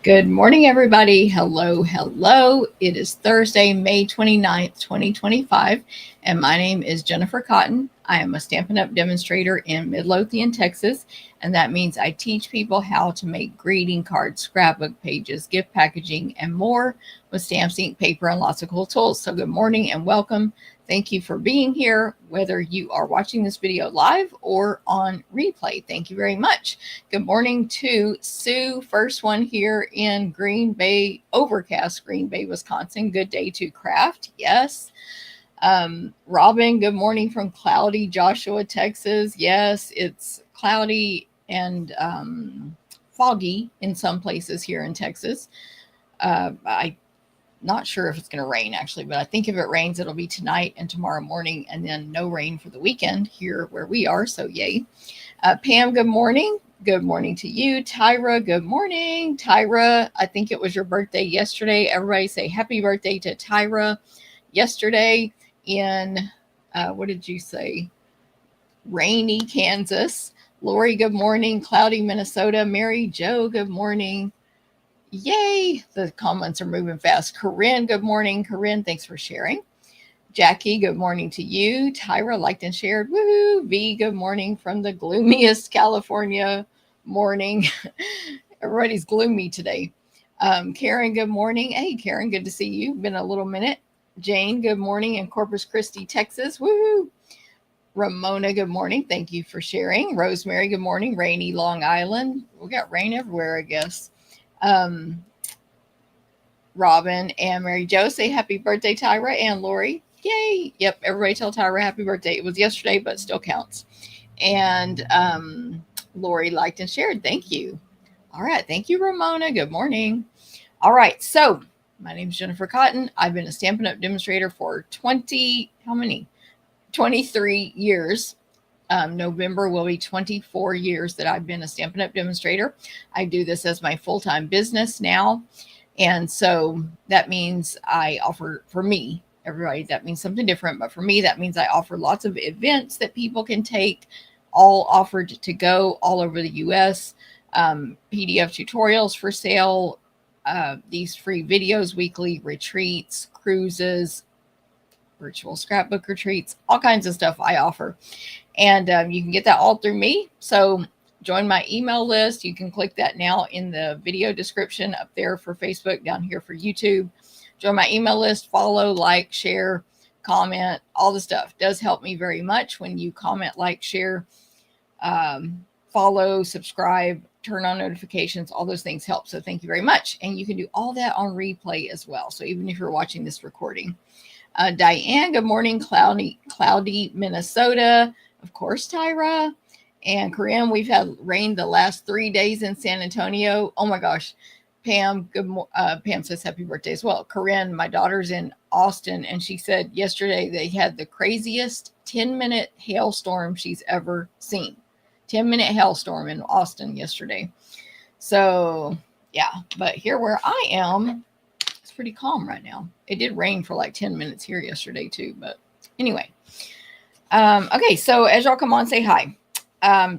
Good morning, everybody. Hello, hello. It is Thursday, May 29th, 2025, and my name is Jennifer Cotton. I am a Stampin' Up! Demonstrator in Midlothian, Texas, and that means I teach people how to make greeting cards, scrapbook pages, gift packaging, and more with stamps, ink, paper, and lots of cool tools. So good morning and welcome. Thank you for being here, whether you are watching this video live or on replay. Thank you very much. Good morning to Sue, first one here in Green Bay, overcast Green Bay, Wisconsin. Good day to craft. Yes. Robin, good morning from cloudy Joshua, Texas. Yes, it's cloudy and foggy in some places here in Texas. I'm not sure if it's going to rain actually, but I think if it rains, it'll be tonight and tomorrow morning, and then no rain for the weekend here where we are. So yay. Pam, good morning. Good morning to you. Tyra, good morning. Tyra, I think it was your birthday yesterday. Everybody say happy birthday to Tyra yesterday in, what did you say? Rainy Kansas. Lori, good morning. Cloudy Minnesota. Mary Jo, good morning. Yay. The comments are moving fast. Corinne, good morning. Corinne, thanks for sharing. Jackie, good morning to you. Tyra liked and shared. Woohoo. V, good morning from the gloomiest California morning. Everybody's gloomy today. Karen, good morning. Hey, Karen, good to see you. Been a little minute. Jane, good morning in Corpus Christi, Texas. Woohoo. Ramona, good morning. Thank you for sharing. Rosemary, good morning. Rainy Long Island. We got rain everywhere, I guess. Robin and Mary Jo say happy birthday, Tyra and Lori. Yay. Yep. Everybody tell Tyra happy birthday. It was yesterday, but still counts. And Lori liked and shared. Thank you. All right. Thank you, Ramona. Good morning. All right. So my name is Jennifer Cotton. I've been a Stampin' Up! Demonstrator for 23 years. November will be 24 years that I've been a Stampin' Up! Demonstrator. I do this as my full-time business now. And so that means I offer, for me, everybody, that means something different. But for me, that means I offer lots of events that people can take, all offered to go all over the U.S., PDF tutorials for sale, these free videos, weekly retreats, cruises, virtual scrapbook retreats, all kinds of stuff I offer. And you can get that all through me. So join my email list. You can click that now in the video description up there for Facebook, down here for YouTube. Join my email list, follow, like, share, comment, all the stuff. It does help me very much when you comment, like, share, follow, subscribe, turn on notifications. All those things help. So thank you very much. And you can do all that on replay as well. So even if you're watching this recording. Diane, good morning. Cloudy Minnesota. Of course, Tyra. And Corinne, we've had rain the last 3 days in San Antonio. Oh my gosh. Pam, Pam says happy birthday as well. Corinne, my daughter's in Austin, and she said yesterday they had the craziest 10-minute hailstorm she's ever seen. 10-minute hailstorm in Austin yesterday. So yeah, but here where I am, it's pretty calm right now. It did rain for like 10 minutes here yesterday too, but anyway. Okay, so as y'all come on, say hi.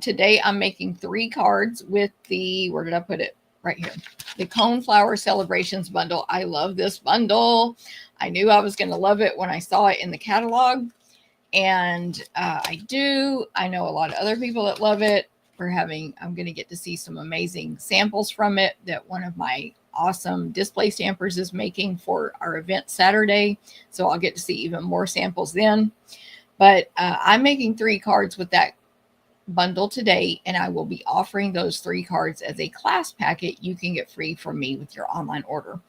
Today I'm making 3 cards with the, where did I put it? Right here. The Coneflower Celebrations Bundle. I love this bundle. I knew I was going to love it when I saw it in the catalog. And I do. I know a lot of other people that love it. I'm going to get to see some amazing samples from it that one of my awesome display stampers is making for our event Saturday. So I'll get to see even more samples then. But I'm making 3 cards with that bundle today, and I will be offering those 3 cards as a class packet you can get free from me with your online order.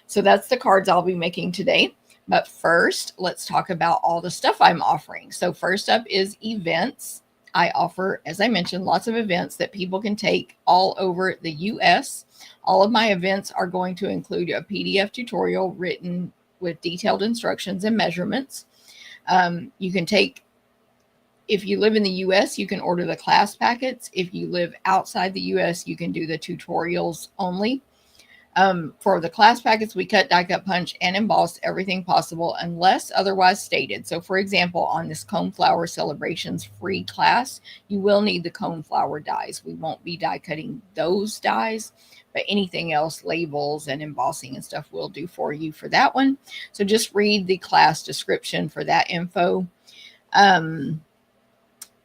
So that's the cards I'll be making today. But first, let's talk about all the stuff I'm offering. So first up is events. I offer, as I mentioned, lots of events that people can take all over the U.S. All of my events are going to include a PDF tutorial written with detailed instructions and measurements. You can take, if you live in the U.S., you can order the class packets. If you live outside the U.S., you can do the tutorials only. For the class packets, we cut, die cut, punch, and emboss everything possible unless otherwise stated. So, for example, on this Coneflower Celebrations free class, you will need the Coneflower dies. We won't be die cutting those dies, but anything else, labels and embossing and stuff, will do for you for that one. So just read the class description for that info.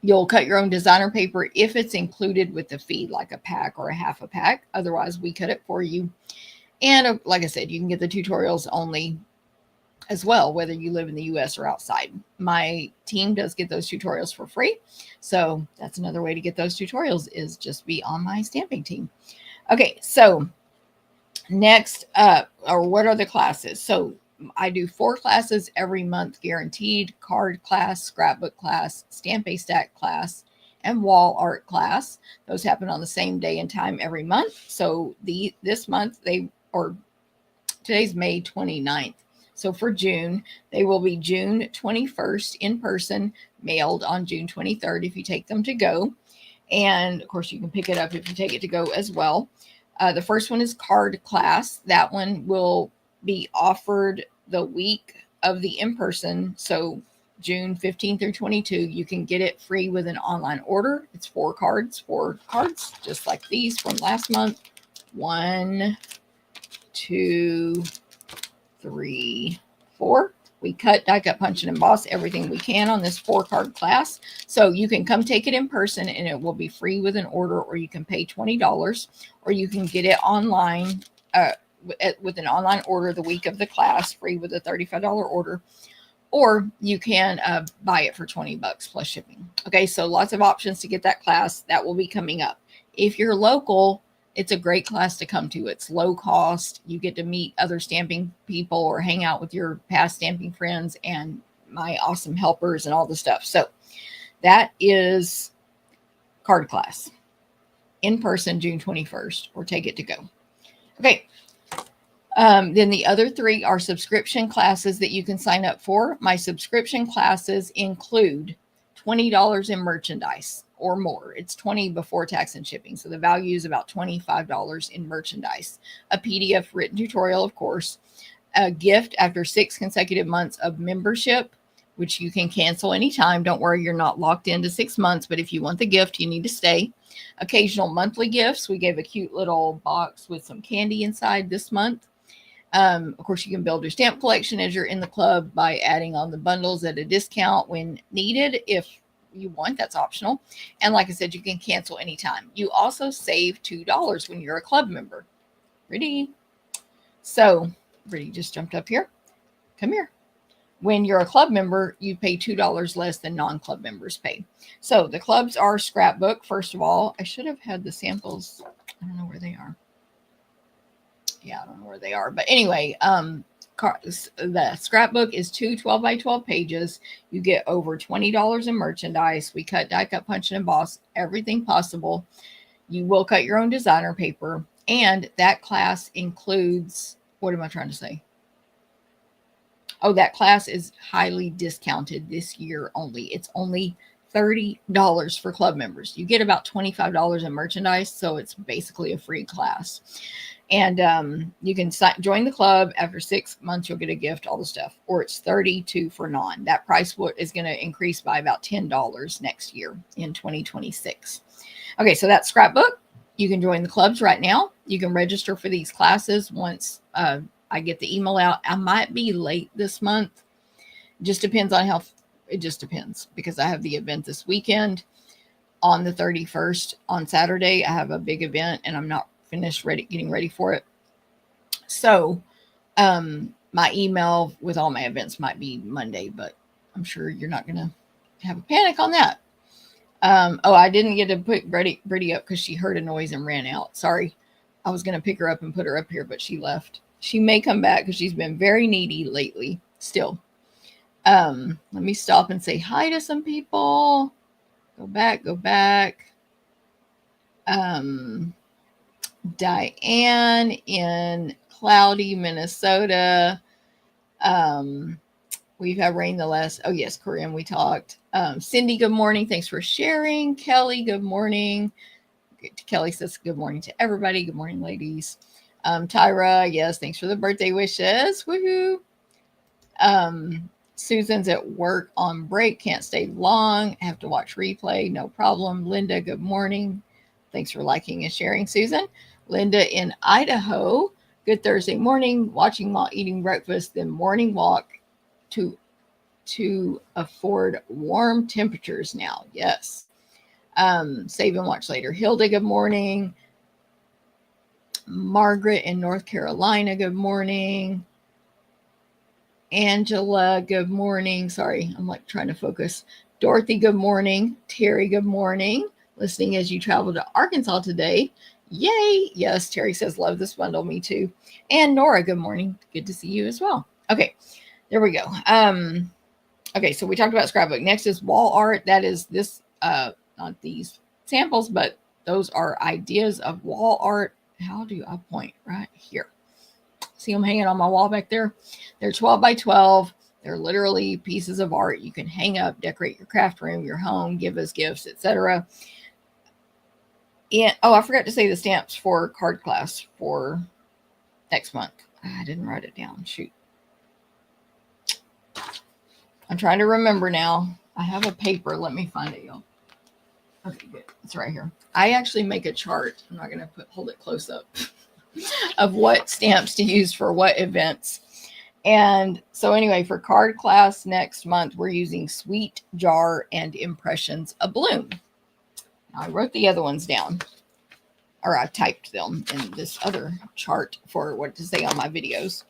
You'll cut your own designer paper if it's included with the fee, like a pack or a half a pack. Otherwise, we cut it for you. And like I said, you can get the tutorials only as well, whether you live in the US or outside. My team does get those tutorials for free. So that's another way to get those tutorials, is just be on my stamping team. Okay, so next up, or what are the classes? So I do 4 classes every month, guaranteed: card class, scrapbook class, stamp a stack class, and wall art class. Those happen on the same day and time every month. So this month, today's May 29th. So for June, they will be June 21st in person, mailed on June 23rd if you take them to go. And of course, you can pick it up if you take it to go as well. The first one is card class. That one will be offered the week of the in-person. So June 15th through 22, you can get it free with an online order. It's 4 cards, just like these from last month. 1, 2, 3, 4. We cut, die cut, punch, and emboss everything we can on this 4-card class. So you can come take it in person and it will be free with an order, or you can pay $20, or you can get it online with an online order the week of the class, free with a $35 order, or you can buy it for $20 plus shipping. Okay, so lots of options to get that class. That will be coming up. If you're local, it's a great class to come to. It's low cost. You get to meet other stamping people or hang out with your past stamping friends and my awesome helpers and all the stuff. So that is card class, in person, June 21st, or take it to go. Okay. Then the other 3 are subscription classes that you can sign up for. My subscription classes include $20 in merchandise or more. It's $20 before tax and shipping. So the value is about $25 in merchandise. A PDF written tutorial, of course. A gift after 6 consecutive months of membership, which you can cancel anytime. Don't worry, you're not locked into 6 months, but if you want the gift, you need to stay. Occasional monthly gifts. We gave a cute little box with some candy inside this month. Of course, you can build your stamp collection as you're in the club by adding on the bundles at a discount when needed. If you want, that's optional. And like I said, you can cancel anytime. You also save $2 when you're a club member. Pretty. So, Brittany just jumped up here. Come here. When you're a club member, you pay $2 less than non-club members pay. So the clubs are scrapbook. First of all, I should have had the samples. I don't know where they are. Yeah, I don't know where they are. But anyway, the scrapbook is 2 12 by 12 pages. You get over $20 in merchandise. We cut, die cut, punch, and emboss everything possible. You will cut your own designer paper. And that class includes, what am I trying to say? Oh, that class is highly discounted this year only. It's only $30 for club members. You get about $25 in merchandise, so it's basically a free class. And you can join the club. After 6 months, you'll get a gift, all the stuff. Or it's $32 for non. That price is going to increase by about $10 next year in 2026. Okay, so that's scrapbook. You can join the clubs right now. You can register for these classes once I get the email out. I might be late this month. Just depends on it just depends, because I have the event this weekend on the 31st. On Saturday, I have a big event and I'm not finished getting ready for it. So my email with all my events might be Monday, but I'm sure you're not going to have a panic on that. I didn't get to put Brady up because she heard a noise and ran out. Sorry. I was going to pick her up and put her up here, but she left. She may come back because she's been very needy lately still. Let me stop and say hi to some people. Go back. Diane in Cloudy, Minnesota. We've had rain the last, Corinne, we talked. Cindy, good morning. Thanks for sharing. Kelly, good morning. Kelly says good morning to everybody. Good morning, ladies. Tyra, yes, thanks for the birthday wishes. Woohoo. Susan's at work on break, can't stay long. Have to watch replay, no problem. Linda, good morning. Thanks for liking and sharing, Susan. Linda in Idaho. Good Thursday morning, watching while eating breakfast, then morning walk to afford warm temperatures now. Yes. Save and watch later. Hilda, good morning. Margaret in North Carolina, good morning. Angela, good morning. Sorry, I'm like trying to focus. Dorothy, good morning. Terry, good morning. Listening as you travel to Arkansas today. Yay. Yes, Terry says, love this bundle. Me too. And Nora, good morning. Good to see you as well. Okay, there we go. Okay, so we talked about scrapbook. Next is wall art. That is this, not these samples, but those are ideas of wall art. How do I point? Right here. See them hanging on my wall back there? They're 12 by 12. They're literally pieces of art you can hang up, decorate your craft room, your home, give as gifts, etc. And oh, I forgot to say the stamps for card class for next month. I didn't write it down. Shoot. I'm trying to remember now. I have a paper. Let me find it, y'all. Okay, good. It's right here. I actually make a chart. I'm not going to hold it close up of what stamps to use for what events. And so anyway, for card class next month, we're using Sweet Jar and Impressions of Bloom. Now, I wrote the other ones down, or I typed them in this other chart for what to say on my videos.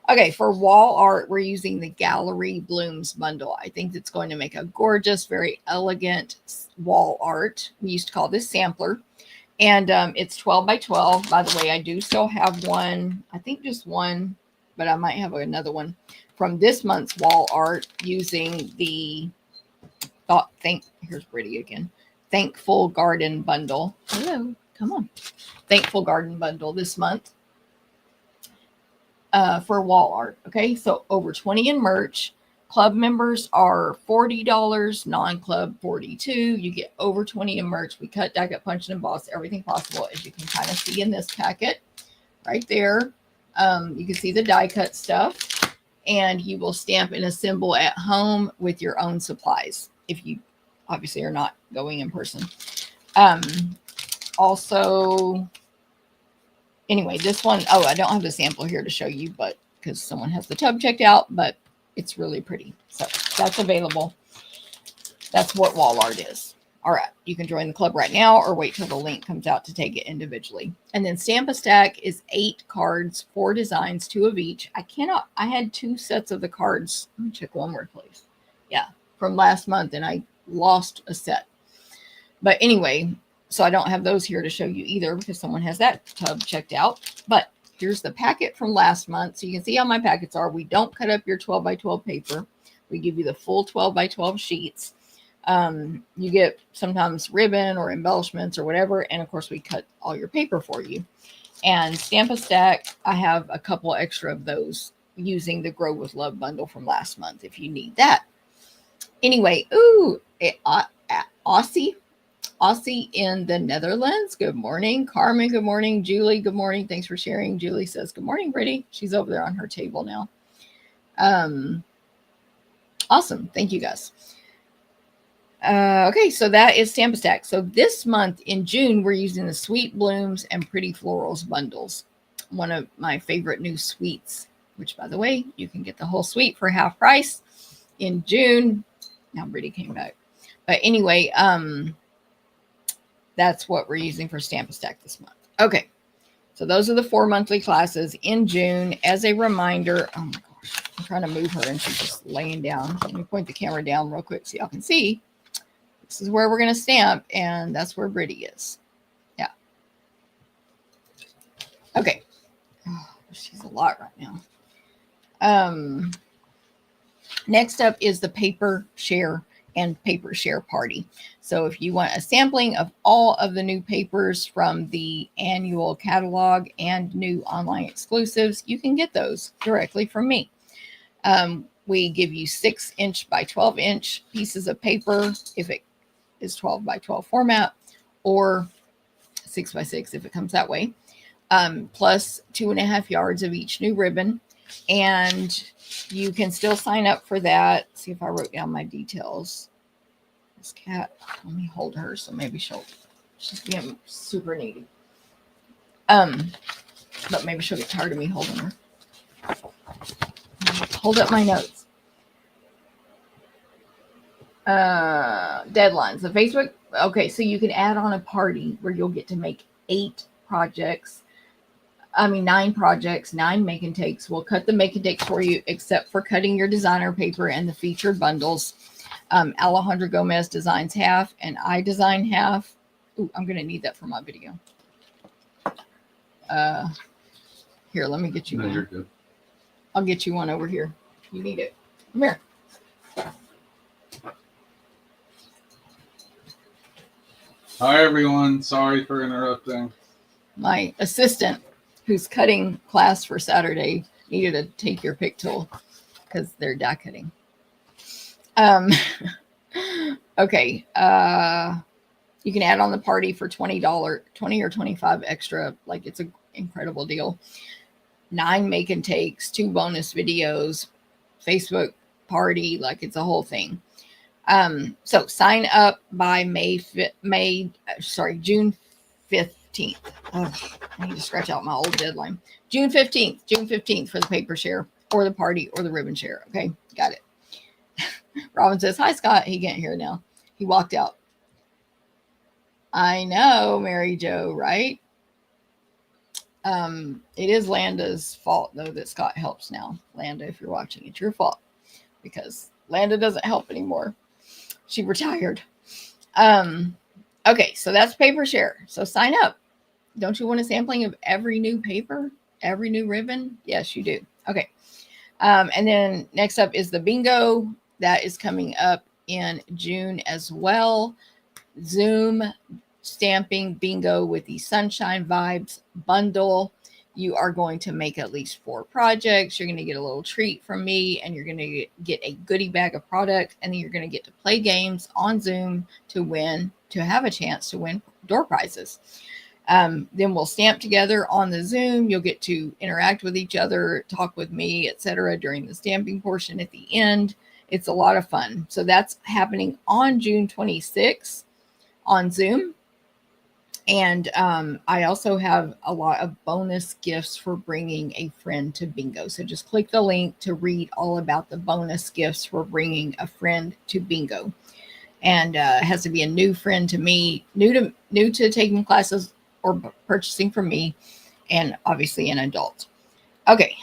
Okay, for wall art, we're using the Gallery Blooms bundle. I think it's going to make a gorgeous, very elegant wall art. We used to call this sampler. And it's 12 by 12. By the way, I do still have one. I think just one, but I might have another one from this month's wall art using the here's Brittany again. Thankful Garden Bundle. Hello, come on. Thankful Garden Bundle this month. For wall art. Okay, so over 20 in merch. Club members are $40, non-club $42. You get over 20 in merch. We cut, die cut, punch, and emboss everything possible, as you can kind of see in this packet right there. You can see the die cut stuff, and you will stamp and assemble at home with your own supplies if you obviously are not going in person. Also, anyway, this one, oh, I don't have the sample here to show you, but because someone has the tub checked out, but it's really pretty. So that's available. That's what wall art is. All right. You can join the club right now or wait till the link comes out to take it individually. And then Stamp a Stack is 8 cards, 4 designs, 2 of each. I had 2 sets of the cards. Let me check one more place. Yeah. From last month, and I lost a set. But anyway, so I don't have those here to show you either because someone has that tub checked out. But here's the packet from last month. So you can see how my packets are. We don't cut up your 12 by 12 paper. We give you the full 12 by 12 sheets. You get sometimes ribbon or embellishments or whatever. And of course, we cut all your paper for you. And Stamp a Stack, I have a couple extra of those using the Grow with Love bundle from last month if you need that. Anyway, Aussie in the Netherlands. Good morning. Carmen, good morning. Julie, good morning. Thanks for sharing. Julie says, good morning, Brittany. She's over there on her table now. Awesome. Thank you, guys. Okay, so that is Stamp a Stack. So this month in June, we're using the Sweet Blooms and Pretty Florals bundles. One of my favorite new sweets, which, by the way, you can get the whole suite for half price in June. Now Brittany came back. But anyway, that's what we're using for Stamp a Stack this month. Okay, so those are the 4 monthly classes in June. As a reminder, oh my gosh, I'm trying to move her and she's just laying down. Let me point the camera down real quick so y'all can see. This is where we're going to stamp, and that's where Brittany is. Yeah. Okay. Oh, she's a lot right now. Next up is the paper share and paper share party. So if you want a sampling of all of the new papers from the annual catalog and new online exclusives, you can get those directly from me. We give you 6-inch by 12-inch pieces of paper if it is 12 by 12 format, or 6 by 6 if it comes that way, plus 2.5 yards of each new ribbon. And you can still sign up for that. See if I wrote down my details. This cat, let me hold her so maybe she's being super needy. But maybe she'll get tired of me holding her. Hold up my notes. Deadlines. The Facebook. Okay, so you can add on a party where you'll get to make 9 projects, 9 make and takes. We'll cut the make and takes for you, except for cutting your designer paper and the featured bundles. Alejandra Gomez designs half, and I design half. Ooh, I'm going to need that for my video. Here, let me get you one. You're good. I'll get you one over here. You need it. Come here. Hi, everyone. Sorry for interrupting. My assistant, who's cutting class for Saturday, needed to take your pick tool because they're die cutting. Okay. You can add on the party for $20, 20 or 25 extra. Like, it's an incredible deal. 9 make and takes, 2 bonus videos, Facebook party. Like, it's a whole thing. So sign up by June 15th. Oh, I need to scratch out my old deadline. June 15th for the paper share or the party or the ribbon share. Okay. Got it. Robin says, hi, Scott. He can't hear now. He walked out. I know, Mary Jo, right? It is Landa's fault, though, that Scott helps now. Landa, if you're watching, it's your fault because Landa doesn't help anymore. She retired. Okay, so that's paper share. So sign up. Don't you want a sampling of every new paper, every new ribbon? Yes, you do. Okay. And then next up is the bingo. That is coming up in June as well. Zoom stamping bingo with the Sunshine Vibes bundle. You are going to make at least 4 projects. You're going to get a little treat from me, and you're going to get a goodie bag of product, and then you're going to get to play games on Zoom to have a chance to win door prizes. Then we'll stamp together on the Zoom. You'll get to interact with each other, talk with me, etc. during the stamping portion at the end. It's a lot of fun. So that's happening on June 26th on Zoom. And I also have a lot of bonus gifts for bringing a friend to bingo. So just click the link to read all about the bonus gifts for bringing a friend to bingo. And it has to be a new friend to me, new to taking classes or purchasing from me, and obviously an adult. Okay,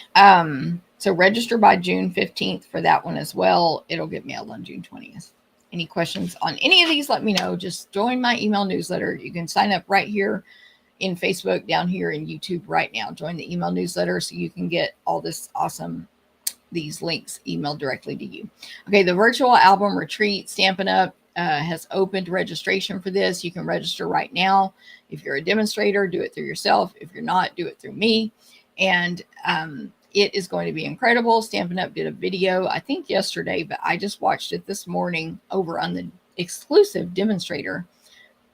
so register by June 15th for that one as well. It'll get mailed on June 20th. Any questions on any of these, let me know. Just join my email newsletter. You can sign up right here in Facebook, down here in YouTube right now. Join the email newsletter so you can get all this awesome, these links emailed directly to you. Okay, the virtual album retreat, Stampin' Up, has opened registration for this. You can register right now. If you're a demonstrator, do it through yourself. If you're not, do it through me. And it is going to be incredible. Stampin' Up did a video, I think yesterday, but I just watched it this morning over on the exclusive demonstrator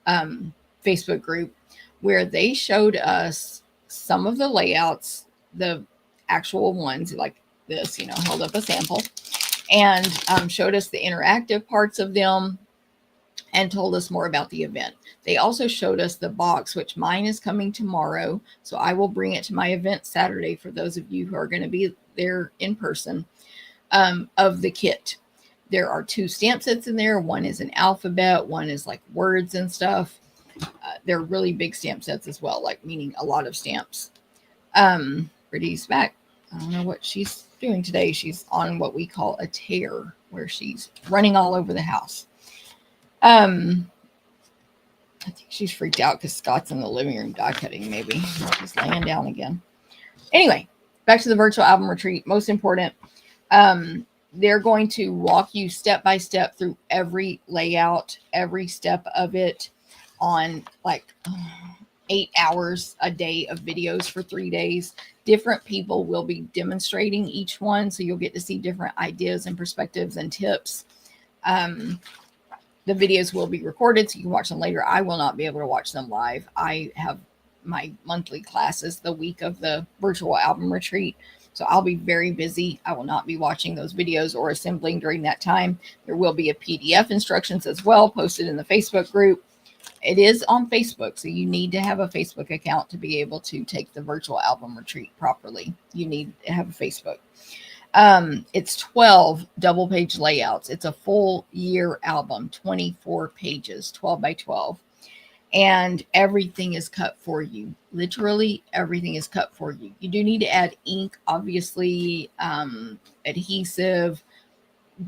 Facebook group, where they showed us some of the layouts, the actual ones like this, held up a sample, and showed us the interactive parts of them and told us more about the event. They also showed us the box, which mine is coming tomorrow. So I will bring it to my event Saturday for those of you who are going to be there in person, of the kit. There are 2 stamp sets in there. One is an alphabet. One is like words and stuff. They're really big stamp sets as well, like meaning a lot of stamps. Brittany's back. I don't know what she's doing today. She's on what we call a tear, where she's running all over the house. I think she's freaked out because Scott's in the living room die cutting, maybe. He's laying down again. Anyway, back to the virtual album retreat. Most important, they're going to walk you step by step through every layout, every step of it on like 8 hours a day of videos for 3 days. Different people will be demonstrating each one, so you'll get to see different ideas and perspectives and tips. The videos will be recorded so you can watch them later. I will not be able to watch them live. I have my monthly classes the week of the virtual album retreat, so I'll be very busy. I will not be watching those videos or assembling during that time. There will be a PDF instructions as well posted in the Facebook group. It is on Facebook, so you need to have a Facebook account to be able to take the virtual album retreat properly. You need to have a Facebook. It's 12 double page layouts. It's a full year album, 24 pages, 12 by 12. And everything is cut for you. Literally everything is cut for you. You do need to add ink, obviously, adhesive,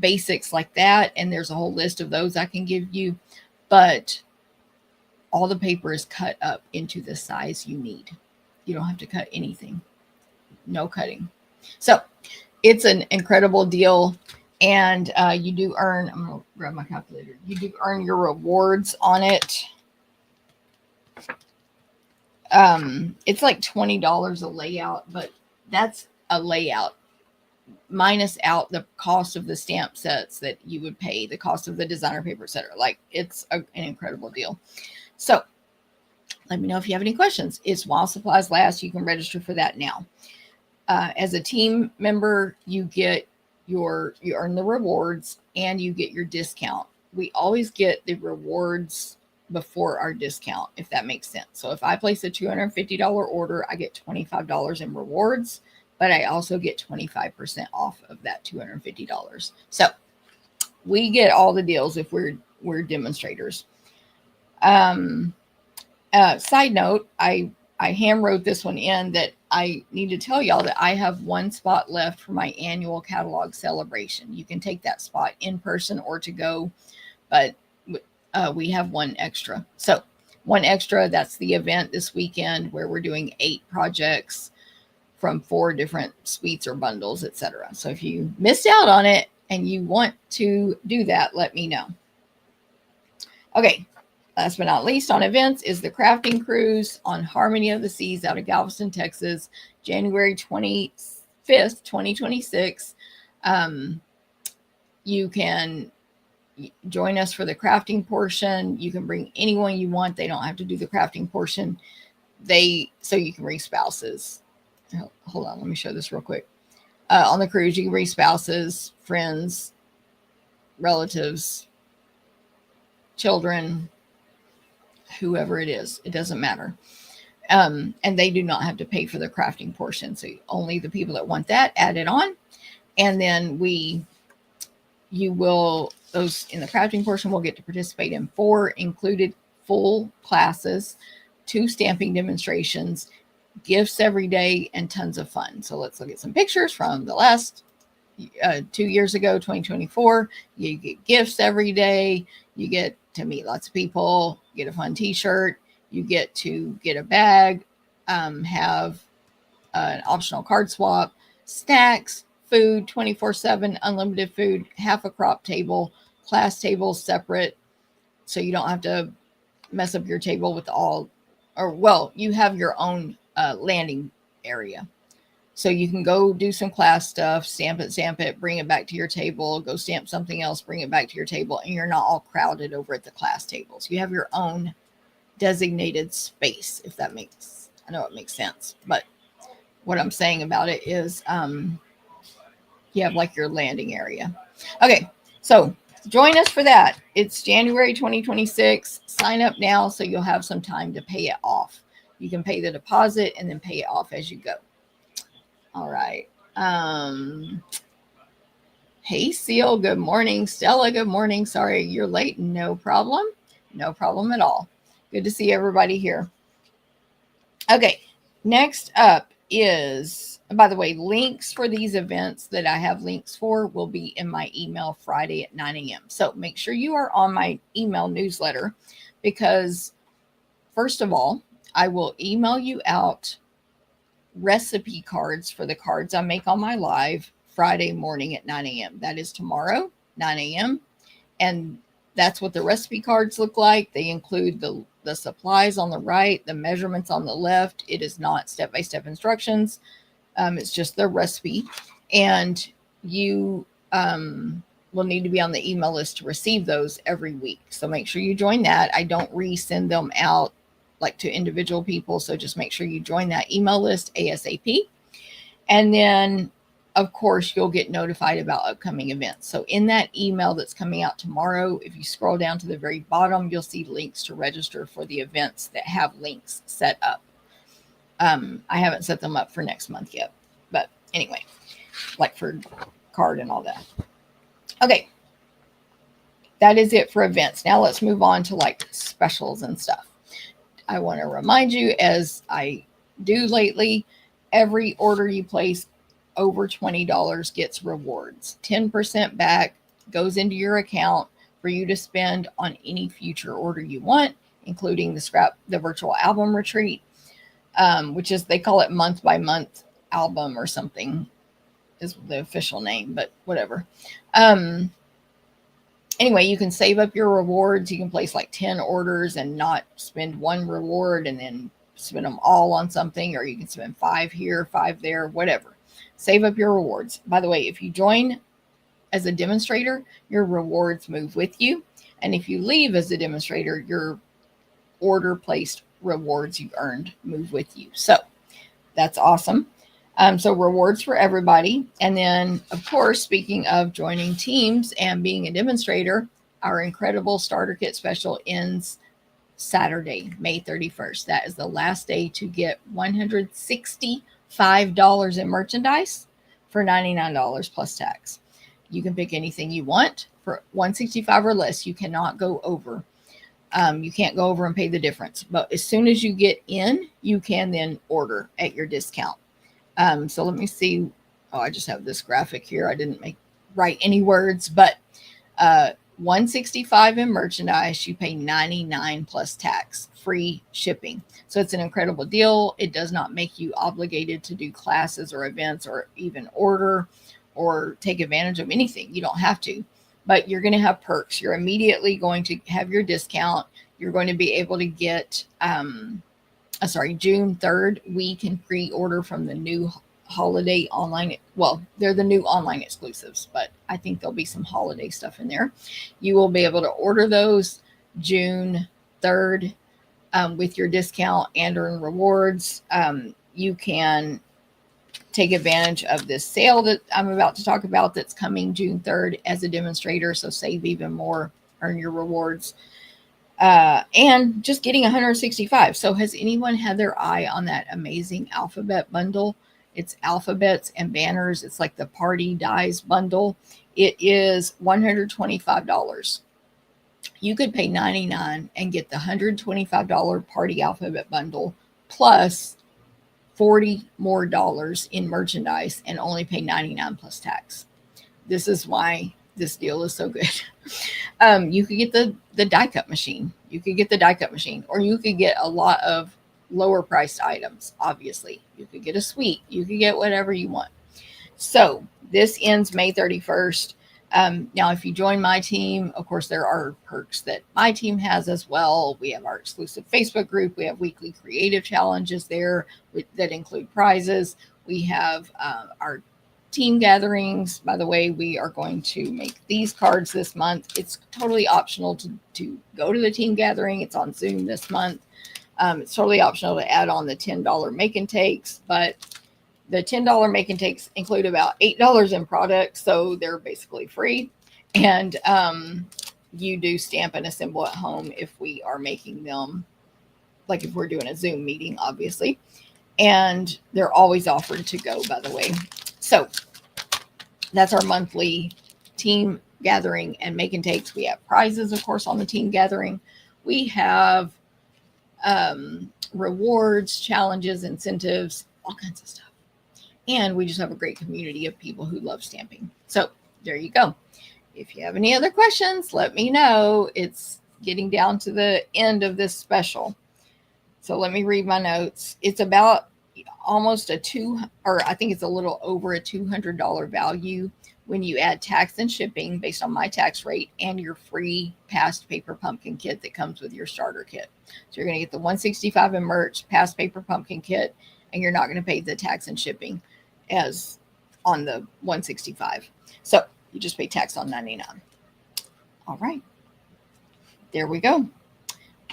basics like that. And there's a whole list of those I can give you. But all the paper is cut up into the size you need. You don't have to cut anything. No cutting. So it's an incredible deal. And you do earn, I'm going to grab my calculator. You do earn your rewards on it. It's like $20 a layout, but that's a layout minus out the cost of the stamp sets that you would pay, the cost of the designer paper, etc. Like, it's an incredible deal. So let me know if you have any questions. It's while supplies last. You can register for that now. As a team member, you earn the rewards and you get your discount. We always get the rewards before our discount, if that makes sense. So if I place a $250 order, I get $25 in rewards, but I also get 25% off of that $250. So we get all the deals if we're demonstrators. Side note, I hand wrote this one in that I need to tell y'all that I have one spot left for my annual catalog celebration. You can take that spot in person or to go, but we have one extra. So one extra, that's the event this weekend where we're doing 8 projects from 4 different suites or bundles, etc. So if you missed out on it and you want to do that, let me know. Okay, last but not least on events is the crafting cruise on Harmony of the Seas out of Galveston, Texas, January 25th, 2026. You can join us for the crafting portion. You can bring anyone you want. They don't have to do the crafting portion. So you can bring spouses. Hold on, let me show this real quick. On the cruise, you can bring spouses, friends, relatives, children, whoever it is. It doesn't matter. And they do not have to pay for the crafting portion. So only the people that want that add it on. And then those in the crafting portion will get to participate in 4 included full classes, 2 stamping demonstrations, gifts every day, and tons of fun. So let's look at some pictures from the last 2 years ago, 2024. You get gifts every day. You get to meet lots of people, get a fun t-shirt. You get to get a bag, have an optional card swap, snacks, food, 24/7, unlimited food, half a crop table, class tables separate. So you don't have to mess up your table with you have your own landing area. So you can go do some class stuff, stamp it, bring it back to your table, go stamp something else, bring it back to your table, and you're not all crowded over at the class tables. You have your own designated space, if that makes, I know it makes sense, but what I'm saying about it is you have like your landing area. Okay, so join us for that. It's January 2026. Sign up now so you'll have some time to pay it off. You can pay the deposit and then pay it off as you go. All right. Hey, Seal, good morning. Stella, good morning. Sorry, you're late. No problem. No problem at all. Good to see everybody here. Okay, next up is, by the way, links for these events that I have links for will be in my email Friday at 9 a.m. So make sure you are on my email newsletter because, first of all, I will email you out recipe cards for the cards I make on my live Friday morning at 9 a.m. That is tomorrow, 9 a.m. And that's what the recipe cards look like. They include the supplies on the right, the measurements on the left. It is not step-by-step instructions. It's just the recipe. And you will need to be on the email list to receive those every week. So make sure you join that. I don't resend them out like to individual people. So just make sure you join that email list ASAP. And then of course, you'll get notified about upcoming events. So in that email that's coming out tomorrow, if you scroll down to the very bottom, you'll see links to register for the events that have links set up. I haven't set them up for next month yet, but anyway, like for card and all that. Okay, that is it for events. Now let's move on to like specials and stuff. I want to remind you, as I do lately, every order you place over $20 gets rewards. 10% back goes into your account for you to spend on any future order you want, including the virtual album retreat, which is, they call it month by month album or something is the official name, but whatever. Anyway, you can save up your rewards. You can place like 10 orders and not spend one reward and then spend them all on something, or you can spend 5 here, 5 there, whatever. Save up your rewards. By the way, if you join as a demonstrator, your rewards move with you. And if you leave as a demonstrator, your order placed rewards you earned move with you. So that's awesome. So rewards for everybody. And then, of course, speaking of joining teams and being a demonstrator, our incredible starter kit special ends Saturday, May 31st. That is the last day to get $165 in merchandise for $99 plus tax. You can pick anything you want for $165 or less. You cannot go over. You can't go over and pay the difference. But as soon as you get in, you can then order at your discount. So let me see. Oh, I just have this graphic here. I didn't write any words, but $165 in merchandise, you pay $99 plus tax, free shipping. So it's an incredible deal. It does not make you obligated to do classes or events or even order or take advantage of anything. You don't have to, but you're going to have perks. You're immediately going to have your discount. You're going to be able to get, June 3rd, we can pre-order from the new holiday online. Well, they're the new online exclusives, but I think there'll be some holiday stuff in there. You will be able to order those June 3rd with your discount and earn rewards. You can take advantage of this sale that I'm about to talk about that's coming June 3rd as a demonstrator. So save even more, earn your rewards. And just getting 165. So has anyone had their eye on that amazing alphabet bundle? It's alphabets and banners. It's like the party dies bundle. It is $125. You could pay $99 and get the $125 party alphabet bundle plus $40 more in merchandise and only pay $99 plus tax. This is why this deal is so good. You could get the die cut machine. You could get the die cut machine, or you could get a lot of lower priced items. Obviously, you could get a suite. You could get whatever you want. So this ends May 31st. Now, if you join my team, of course, there are perks that my team has as well. We have our exclusive Facebook group. We have weekly creative challenges there that include prizes. We have our team gatherings. By the way, we are going to make these cards this month. It's totally optional to go to the team gathering. It's on Zoom this month. It's totally optional to add on the $10 make and takes, but the $10 make and takes include about $8 in products, so they're basically free. And you do stamp and assemble at home if we are making them, like if we're doing a Zoom meeting, obviously. And they're always offered to go, by the way. So that's our monthly team gathering and make and takes. We have prizes, of course, on the team gathering. We have rewards, challenges, incentives, all kinds of stuff. And we just have a great community of people who love stamping. So there you go. If you have any other questions, let me know. It's getting down to the end of this special. So let me read my notes. It's about almost I think it's a little over a $200 value when you add tax and shipping based on my tax rate and your free past paper pumpkin kit that comes with your starter kit. So you're going to get the $165 in merch, past paper pumpkin kit, and you're not going to pay the tax and shipping as on the $165. So you just pay tax on $99. All right. There we go.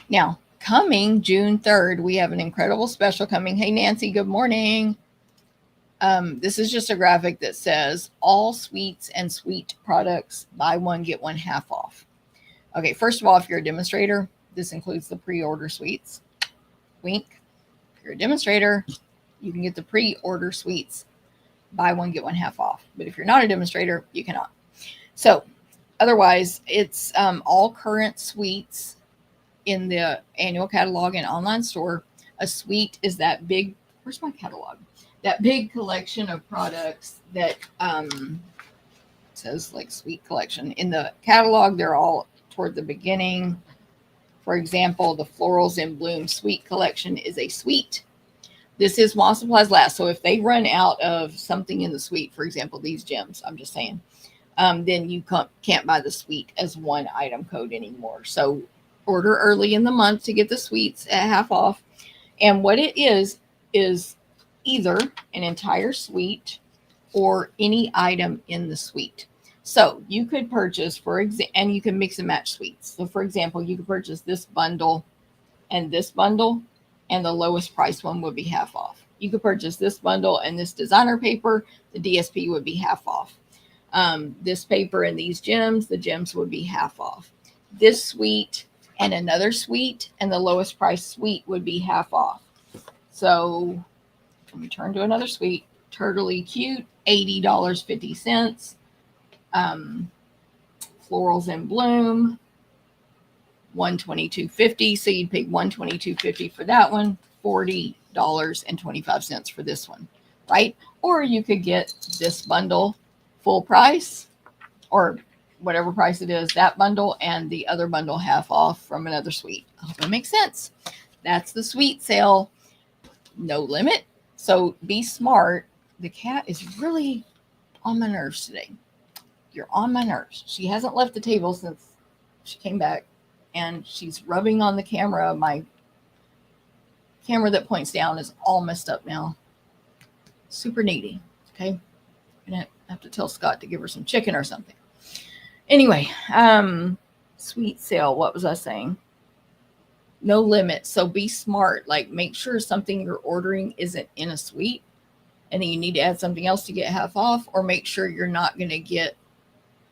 Now, coming June 3rd, we have an incredible special coming. Hey, Nancy, good morning. This is just a graphic that says all sweets and sweet products, buy one, get one half off. Okay, first of all, if you're a demonstrator, this includes the pre-order sweets. Wink. If you're a demonstrator, you can get the pre-order sweets, buy one, get one half off. But if you're not a demonstrator, you cannot. So otherwise, it's all current sweets in the annual catalog and online store. A suite is that big, where's my catalog? That big collection of products that says like sweet collection. In the catalog, they're all toward the beginning. For example, the Florals in Bloom Sweet Collection is a suite. This is while supplies last. So if they run out of something in the suite, for example, these gems, I'm just saying, then you can't buy the suite as one item code anymore. So order early in the month to get the sweets at half off. And what it is either an entire suite or any item in the suite. So you could purchase, and you can mix and match sweets. So for example, you could purchase this bundle, and the lowest price one would be half off. You could purchase this bundle and this designer paper, the DSP would be half off. This paper and these gems, the gems would be half off. This suite and another suite, and the lowest price suite would be half off. So let me turn to another suite. Turtley Cute, $80.50. Florals in Bloom, $122.50. So you'd pay $122.50 for that one, $40.25 for this one, right? Or you could get this bundle full price, or whatever price it is, that bundle, and the other bundle half off from another suite. I hope that makes sense. That's the suite sale. No limit. So be smart. The cat is really on my nerves today. You're on my nerves. She hasn't left the table since she came back, and she's rubbing on the camera. My camera that points down is all messed up now. Super needy. Okay. I'm gonna have to tell Scott to give her some chicken or something. Anyway, sweet sale. What was I saying? No limit. So be smart. Like, make sure something you're ordering isn't in a suite, and then you need to add something else to get half off, or make sure you're not going to get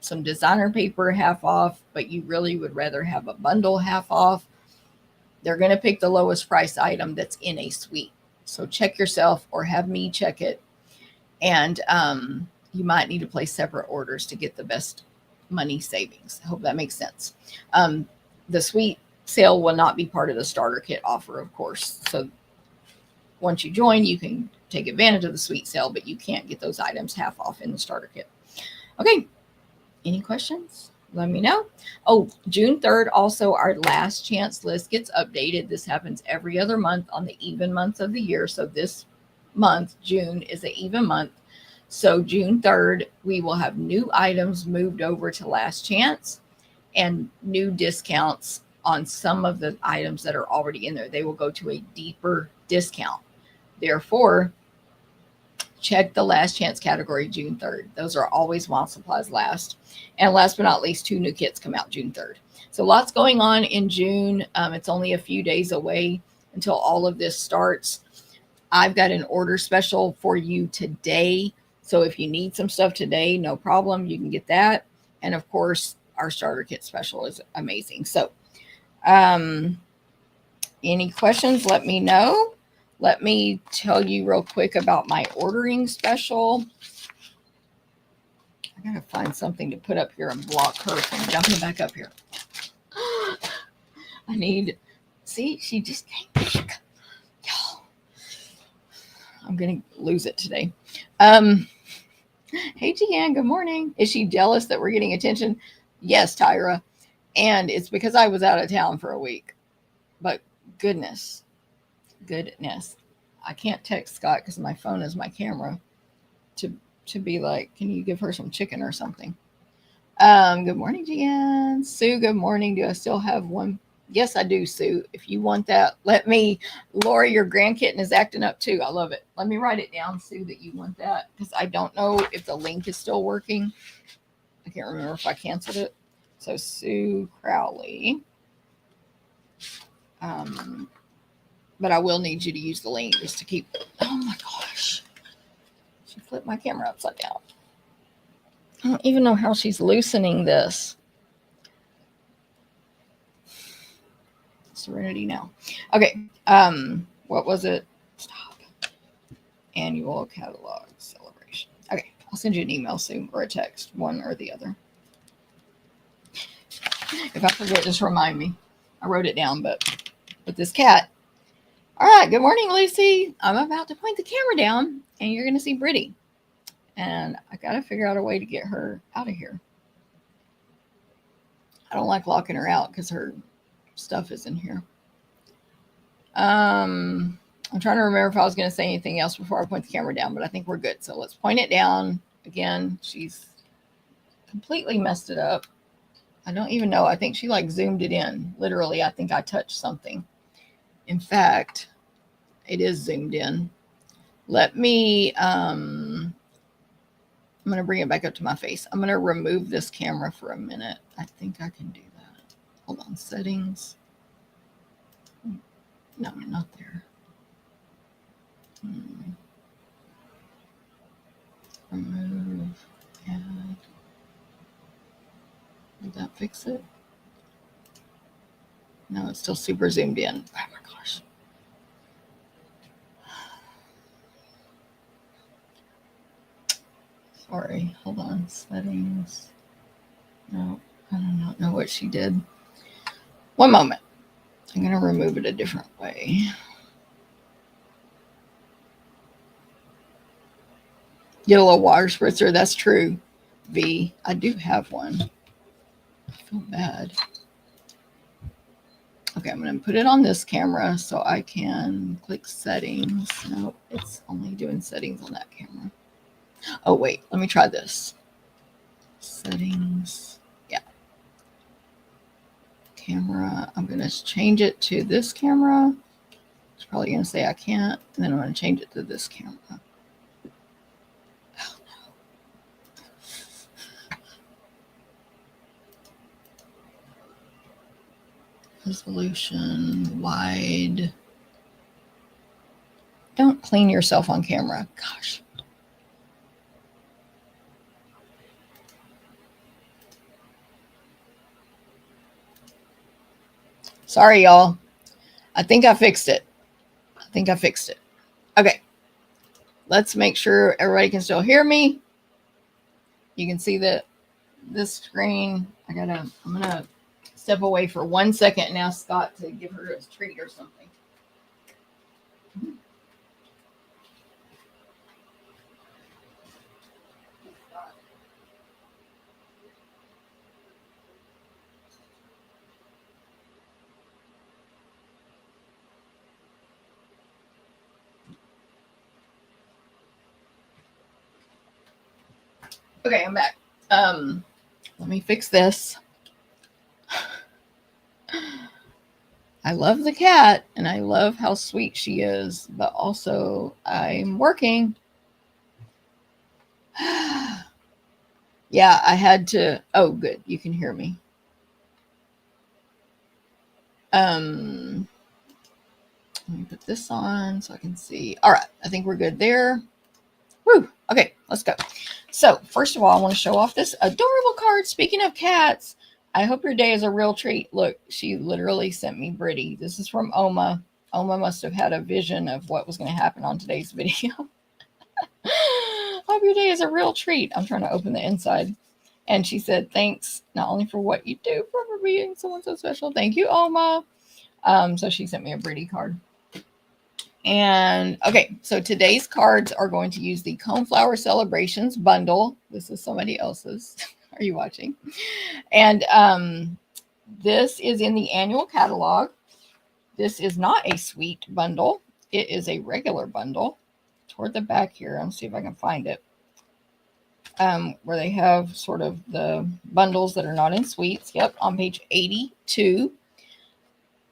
some designer paper half off, but you really would rather have a bundle half off. They're going to pick the lowest price item that's in a suite. So check yourself, or have me check it. And you might need to place separate orders to get the best money savings. I hope that makes sense. The suite sale will not be part of the starter kit offer, of course. So once you join, you can take advantage of the suite sale, but you can't get those items half off in the starter kit. Okay. Any questions? Let me know. Oh, June 3rd, also our last chance list gets updated. This happens every other month on the even months of the year. So this month, June, is an even month. So June 3rd, we will have new items moved over to last chance and new discounts on some of the items that are already in there. They will go to a deeper discount. Therefore, check the last chance category June 3rd. Those are always while supplies last. And last but not least, 2 new kits come out June 3rd. So lots going on in June. It's only a few days away until all of this starts. I've got an order special for you today. So if you need some stuff today, no problem. You can get that. And of course, our starter kit special is amazing. So any questions, let me know. Let me tell you real quick about my ordering special. I gotta find something to put up here and block her from jumping back up here. See, she just came back. Y'all, I'm gonna lose it today. Hey, Jeanne, good morning. Is she jealous that we're getting attention? Yes, Tyra. And it's because I was out of town for a week. But goodness, I can't text Scott because my phone is my camera to be like, can you give her some chicken or something? Good morning, Jeanne. Sue, good morning. Do I still have one? Yes, I do, Sue. If you want that, let me. Lori, your grand kitten is acting up too. I love it. Let me write it down, Sue, that you want that, because I don't know if the link is still working. I can't remember if I canceled it. So Sue Crowley. But I will need you to use the link just to keep. Oh my gosh. She flipped my camera upside down. I don't even know how she's loosening this. Serenity now. Okay. What was it? Stop. Annual catalog celebration. Okay. I'll send you an email soon or a text, one or the other. If I forget, just remind me. I wrote it down, but with this cat. All right. Good morning, Lucy. I'm about to point the camera down and you're going to see Brittany. And I got to figure out a way to get her out of here. I don't like locking her out because her stuff is in here. I'm trying to remember if I was going to say anything else before I point the camera down, but I think we're good. So let's point it down. Again, she's completely messed it up. I don't even know. I think she like zoomed it in. Literally, I think I touched something. In fact, it is zoomed in. Let me, I'm going to bring it back up to my face. I'm going to remove this camera for a minute. I think I can do that. Hold on. Settings. No, not there. Remove. Add. Did that fix it? No, it's still super zoomed in. Oh my gosh. Sorry. Hold on. Settings. No, I do not know what she did. One moment. I'm going to remove it a different way. Get a little water spritzer. That's true. V. I do have one. I feel bad. Okay, I'm going to put it on this camera so I can click settings. No, it's only doing settings on that camera. Oh, wait. Let me try this. Settings. Yeah. Camera. I'm going to change it to this camera. It's probably going to say I can't. And then I'm going to change it to this camera. Oh, no. Resolution. Wide. Don't clean yourself on camera. Gosh. Sorry, y'all. I think I fixed it. Okay. Let's make sure everybody can still hear me. You can see that this screen. I'm going to step away for 1 second and ask Scott to give her a treat or something. Okay, I'm back. Let me fix this. I love the cat and I love how sweet she is, but also I'm working. Yeah, I had to. Oh, good. You can hear me. Let me put this on so I can see. All right. I think we're good there. Woo. Okay, let's go. So first of all, I want to show off this adorable card. Speaking of cats, I hope your day is a real treat. Look, she literally sent me Brittany. This is from Oma. Oma must have had a vision of what was going to happen on today's video. Hope your day is a real treat. I'm trying to open the inside. And she said, thanks not only for what you do, for being someone so special. Thank you, Oma. So she sent me a Brittany card. And okay, so today's cards are going to use the Coneflower Celebrations Bundle. This is somebody else's. Are you watching? And this is in the annual catalog. This is not a sweet bundle. It is a regular bundle. Toward the back here, I'll see if I can find it. Where they have sort of the bundles that are not in sweets. Yep, on page 82.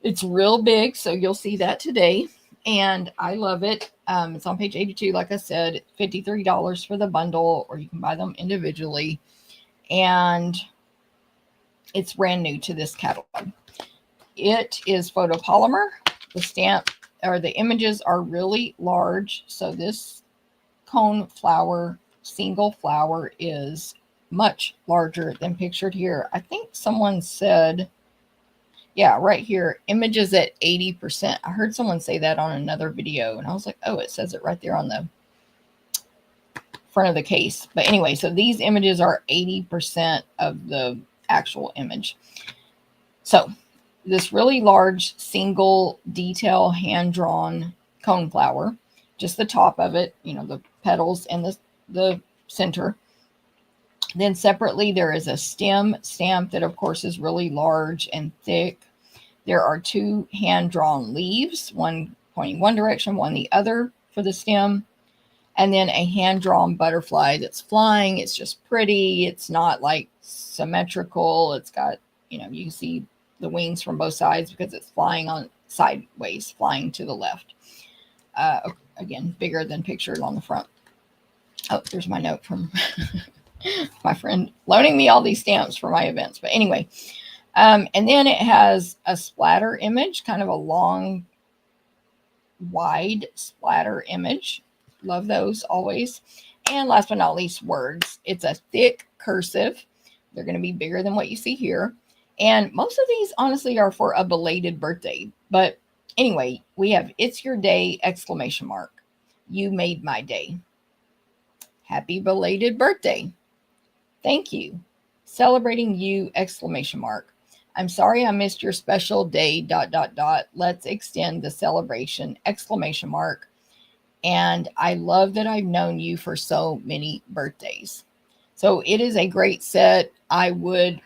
It's real big, so you'll see that today. And I love it. It's on page 82, like I said, $53 for the bundle, or you can buy them individually. And it's brand new to this catalog. It is photopolymer. The stamp or the images are really large. So this cone flower, single flower is much larger than pictured here. I think someone said, yeah, right here, images at 80%. I heard someone say that on another video, and I was like, oh, it says it right there on the front of the case. But anyway, so these images are 80% of the actual image. So this really large single detail hand-drawn cone flower, just the top of it, you know, the petals and the center. Then separately, there is a stem stamp that, of course, is really large and thick. There are 2 hand-drawn leaves, one pointing one direction, one the other for the stem. And then a hand-drawn butterfly that's flying. It's just pretty. It's not like symmetrical. It's got, you know, you can see the wings from both sides because it's flying on sideways, flying to the left. Again, bigger than pictured on the front. Oh, there's my note from my friend loaning me all these stamps for my events. But anyway, and then it has a splatter image, kind of a long, wide splatter image. Love those always. And last but not least, words. It's a thick cursive. They're going to be bigger than what you see here. And most of these, honestly, are for a belated birthday. But anyway, we have "It's Your Day!" exclamation mark. "You made my day." "Happy belated birthday." "Thank you. Celebrating you!" exclamation mark. "I'm sorry I missed your special day, ... Let's extend the celebration!" exclamation mark. "And I love that I've known you for so many birthdays." So it is a great set. I would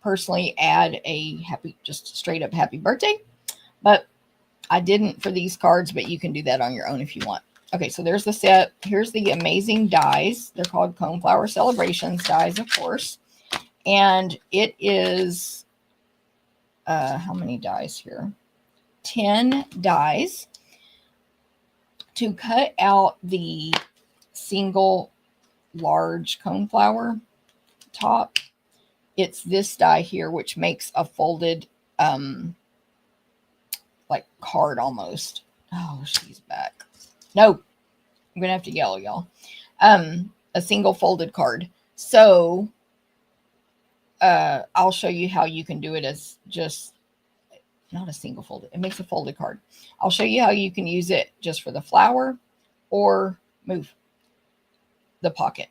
personally add a just straight up happy birthday, but I didn't for these cards, but you can do that on your own if you want. Okay, so there's the set. Here's the amazing dies. They're called Coneflower Celebrations dies, of course. And it is, how many dies here? 10 dies. To cut out the single large coneflower top, it's this die here, which makes a folded, like card almost. Oh, she's back. No, I'm going to have to yell, y'all. A single folded card. So, I'll show you how you can do it as just not a single folded. It makes a folded card. I'll show you how you can use it just for the flower or move the pocket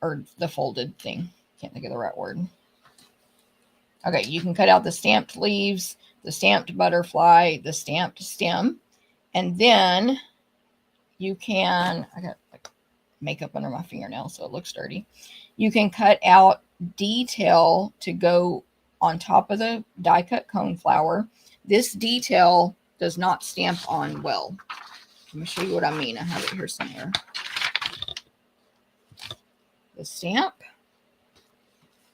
or the folded thing. Can't think of the right word. Okay, you can cut out the stamped leaves, the stamped butterfly, the stamped stem, and then you can, I got like makeup under my fingernail so it looks dirty. You can cut out detail to go on top of the die cut coneflower. This detail does not stamp on well. Let me show you what I mean. I have it here somewhere. The stamp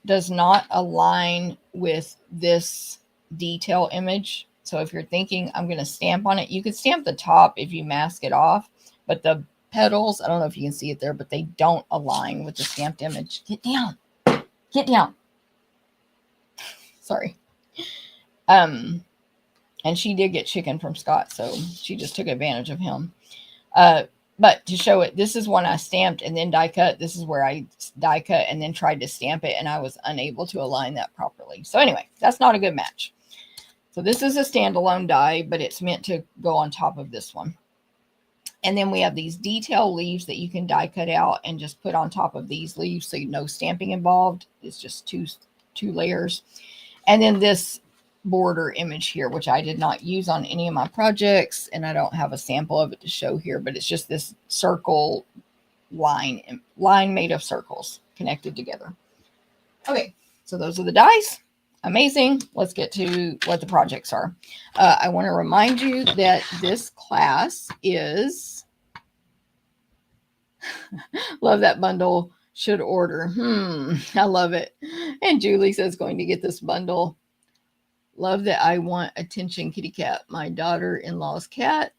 does not align with this detail image. So if you're thinking I'm going to stamp on it, you could stamp the top if you mask it off, but the petals, I don't know if you can see it there, but they don't align with the stamped image. Get down. Get down. Sorry. And she did get chicken from Scott, so she just took advantage of him. But to show it, this is one I stamped and then die cut. This is where I die cut and then tried to stamp it, and I was unable to align that properly. So anyway, that's not a good match. So this is a standalone die, but it's meant to go on top of this one. And then we have these detail leaves that you can die cut out and just put on top of these leaves, so no stamping involved. It's just two layers. And then this border image here, which I did not use on any of my projects, and I don't have a sample of it to show here, but it's just this circle line made of circles connected together. Okay, so those are the dies. Amazing. Let's get to what the projects are. I want to remind you that this class is love that bundle. Should order. I love it. And Julie says going to get this bundle. Love that I want attention, kitty cat. My daughter-in-law's cat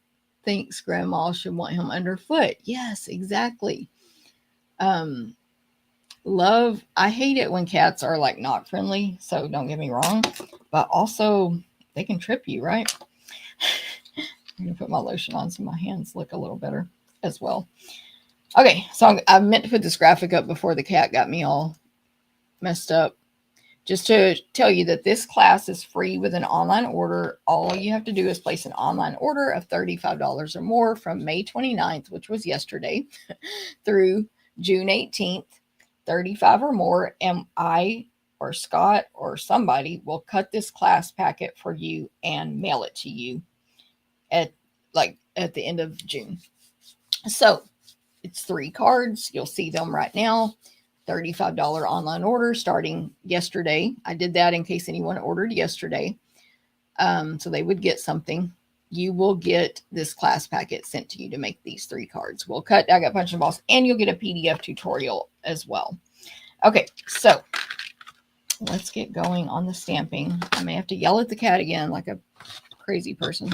thinks grandma should want him underfoot. Yes, exactly. Love, I hate it when cats are like not friendly, so don't get me wrong, but also they can trip you, right? I'm gonna put my lotion on so my hands look a little better as well. Okay, so I meant to put this graphic up before the cat got me all messed up. Just to tell you that this class is free with an online order. All you have to do is place an online order of $35 or more from May 29th, which was yesterday, through June 18th, 35 or more, and I or Scott or somebody will cut this class packet for you and mail it to you at the end of June. So it's 3 cards. You'll see them right now. $35 online order starting yesterday. I did that in case anyone ordered yesterday. So they would get something. You will get this class packet sent to you to make these 3 cards. We'll cut, I got punch and emboss, and you'll get a PDF tutorial as well. Okay, so let's get going on the stamping. I may have to yell at the cat again like a crazy person.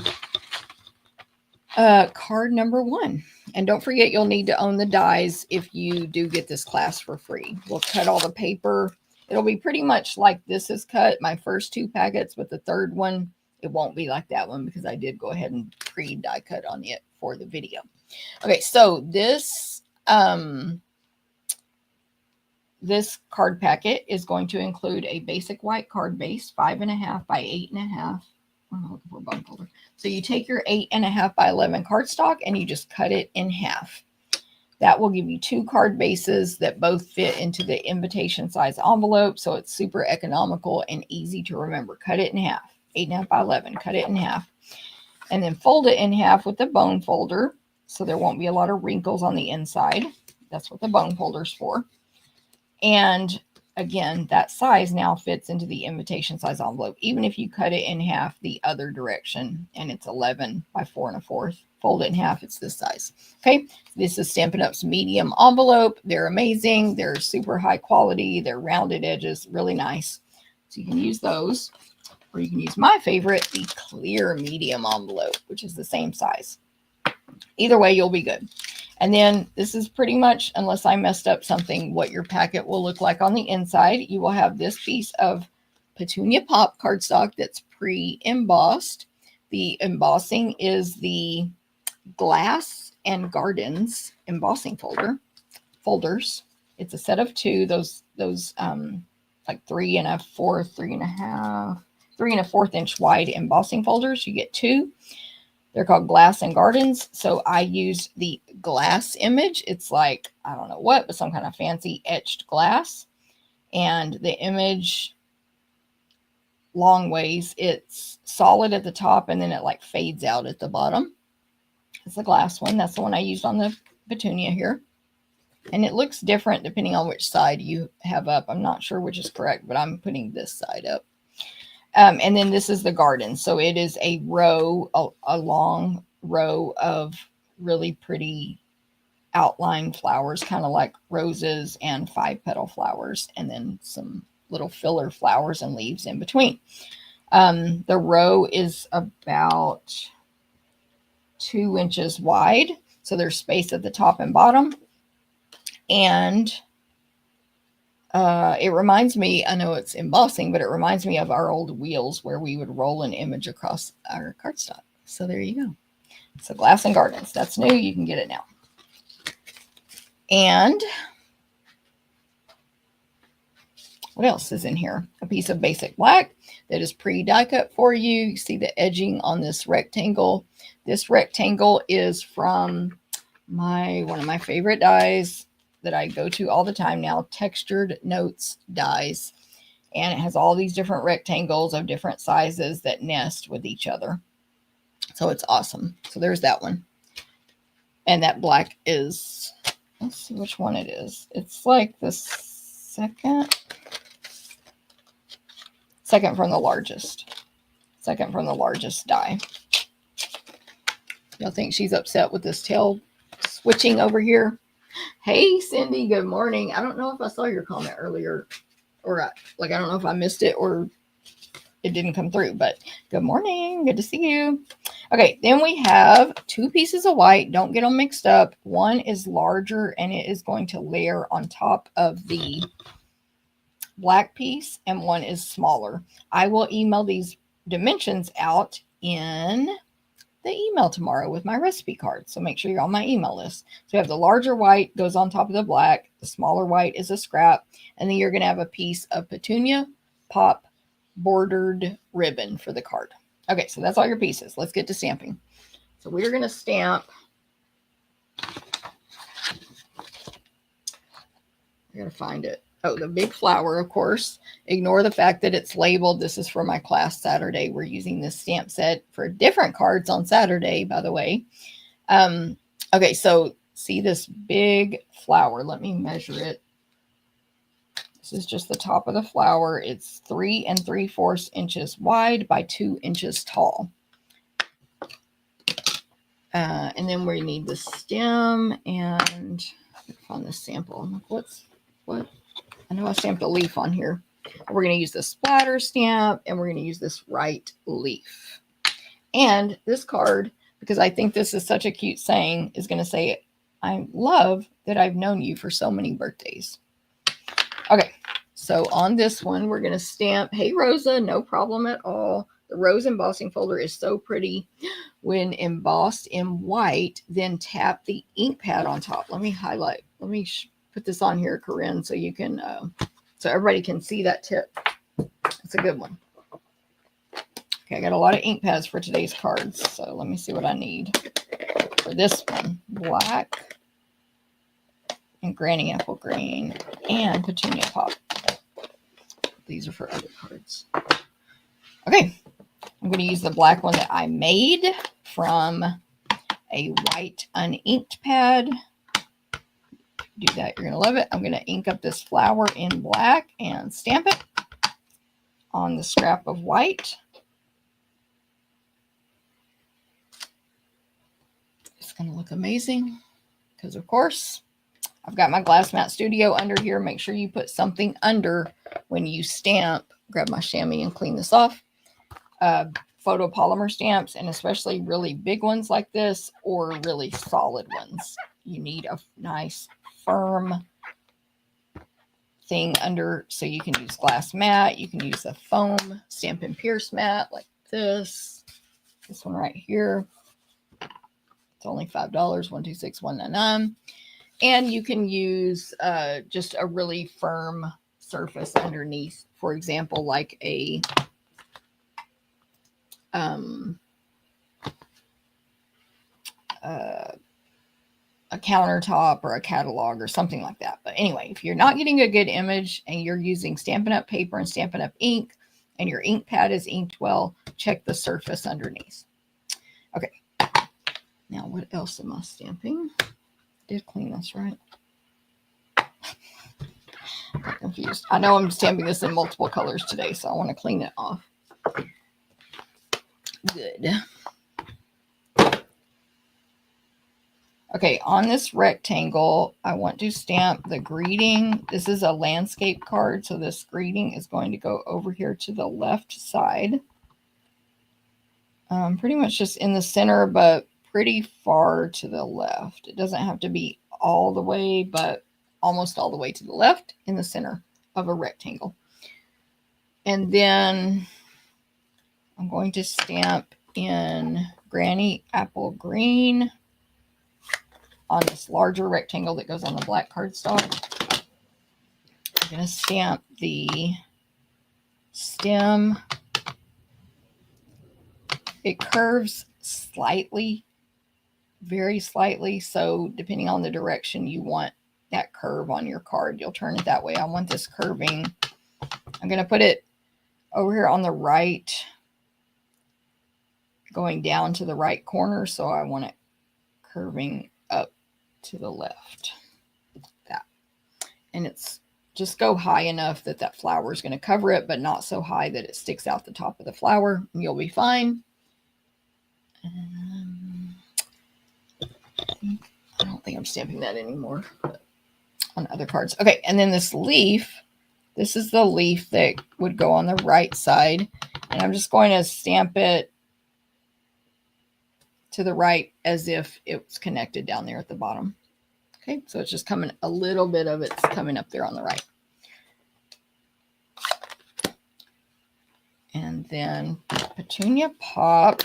Card number 1. And don't forget, you'll need to own the dies if you do get this class for free. We'll cut all the paper. It'll be pretty much like this is cut, my first 2 packets, but the third one, it won't be like that one because I did go ahead and pre-die cut on it for the video. Okay, so this card packet is going to include a basic white card base, 5.5 by 8.5. I'm looking for a bone folder. So you take your 8.5 by 11 cardstock and you just cut it in half. That will give you 2 card bases that both fit into the invitation size envelope. So it's super economical and easy to remember. Cut it in half. 8.5 by 11. Cut it in half. And then fold it in half with the bone folder. So there won't be a lot of wrinkles on the inside. That's what the bone folder is for. And again, that size now fits into the invitation size envelope, even if you cut it in half the other direction and it's 11 by 4 1/4. Fold it in half, it's this size. Okay, this is Stampin' Up's medium envelope. They're amazing. They're super high quality. They're rounded edges, really nice. So you can use those, or you can use my favorite, the clear medium envelope, which is the same size. Either way, you'll be good. And then this is pretty much, unless I messed up something, what your packet will look like on the inside. You will have this piece of Petunia Pop cardstock that's pre-embossed. The embossing is the Glass and Gardens embossing folders. It's a set of 2. Those like 3 1/4 inch wide embossing folders. You get 2. They're called Glass and Gardens. So I use the glass image. It's like, I don't know what, but some kind of fancy etched glass. And the image, long ways, it's solid at the top and then it like fades out at the bottom. It's the glass one. That's the one I used on the Petunia here. And it looks different depending on which side you have up. I'm not sure which is correct, but I'm putting this side up. And then this is the garden. So it is a row, a long row of really pretty outline flowers, kind of like roses and 5-petal flowers, and then some little filler flowers and leaves in between. The row is about 2 inches wide. So there's space at the top and bottom. And it reminds me, I know it's embossing, but it reminds me of our old wheels where we would roll an image across our cardstock. So there you go. So Glass and Gardens, that's new. You can get it now. And what else is in here? A piece of basic black that is pre-die cut for you. You see the edging on this rectangle. This rectangle is from one of my favorite dies that I go to all the time now, Textured Notes dies. And it has all these different rectangles of different sizes that nest with each other. So it's awesome. So there's that one. And that black is, let's see which one it is. It's like the second from the largest. Second from the largest die. Y'all think she's upset with this tail switching over here? Hey, Cindy, good morning. I don't know if I saw your comment earlier, or I don't know if I missed it or it didn't come through, but good morning. Good to see you. Okay, then we have 2 pieces of white. Don't get them mixed up. One is larger and it is going to layer on top of the black piece, and one is smaller. I will email these dimensions out in the email tomorrow with my recipe card. So make sure you're on my email list. So you have the larger white goes on top of the black. The smaller white is a scrap. And then you're going to have a piece of petunia pop bordered ribbon for the card. Okay, so that's all your pieces. Let's get to stamping. So we're going to stamp. I got to find it. Oh, the big flower, of course. Ignore the fact that it's labeled. This is for my class Saturday. We're using this stamp set for different cards on Saturday, by the way. Okay, so see this big flower. Let me measure it. This is just the top of the flower. It's 3 3/4 inches wide by 2 inches tall. And then we need the stem, and I found this sample. I'm like, what? I know I stamped a leaf on here. We're going to use the splatter stamp, and we're going to use this right leaf. And this card, because I think this is such a cute saying, is going to say, I love that I've known you for so many birthdays. Okay, so on this one, we're going to stamp, hey, Rosa, no problem at all. The rose embossing folder is so pretty. When embossed in white, then tap the ink pad on top. Let me highlight. Let me put this on here, Corinne, so you can, so everybody can see that tip. It's a good one. Okay, I got a lot of ink pads for today's cards, so let me see what I need for this one. Black and Granny Apple Green and Petunia Pop. These are for other cards. Okay, I'm going to use the black one that I made from a white uninked pad. Do that, you're going to love it. I'm going to ink up this flower in black and stamp it on the scrap of white. It's going to look amazing because, of course, I've got my Glass Mat Studio under here. Make sure you put something under when you stamp. Grab my chamois and clean this off. Photopolymer stamps, and especially really big ones like this or really solid ones. You need a nice firm thing under, so you can use glass mat. You can use a foam Stampin' Pierce mat like this. This one right here. It's only $5. $126.199. And you can use just a really firm surface underneath. For example, like a countertop or a catalog or something like that. But anyway, if you're not getting a good image and you're using Stampin' Up! Paper and Stampin' Up! Ink and your ink pad is inked well, check the surface underneath. Okay. Now, what else am I stamping? I did clean this, right? I'm confused. I know I'm stamping this in multiple colors today, so I want to clean it off. Good. Okay, on this rectangle, I want to stamp the greeting. This is a landscape card, so this greeting is going to go over here to the left side. Pretty much just in the center, but pretty far to the left. It doesn't have to be all the way, but almost all the way to the left in the center of a rectangle. And then I'm going to stamp in Granny Apple Green on this larger rectangle that goes on the black cardstock. I'm going to stamp the stem. It curves slightly, very slightly. So depending on the direction you want that curve on your card, you'll turn it that way. I want this curving. I'm going to put it over here on the right, going down to the right corner. So I want it curving up to the left. That. And it's just go high enough that that flower is going to cover it, but not so high that it sticks out the top of the flower. And you'll be fine. I don't think I'm stamping that anymore, but on other cards. Okay, and then this leaf, this is the leaf that would go on the right side. And I'm just going to stamp it to the right as if it was connected down there at the bottom. Okay, so it's just coming, a little bit of it's coming up there on the right. And then Petunia Pop.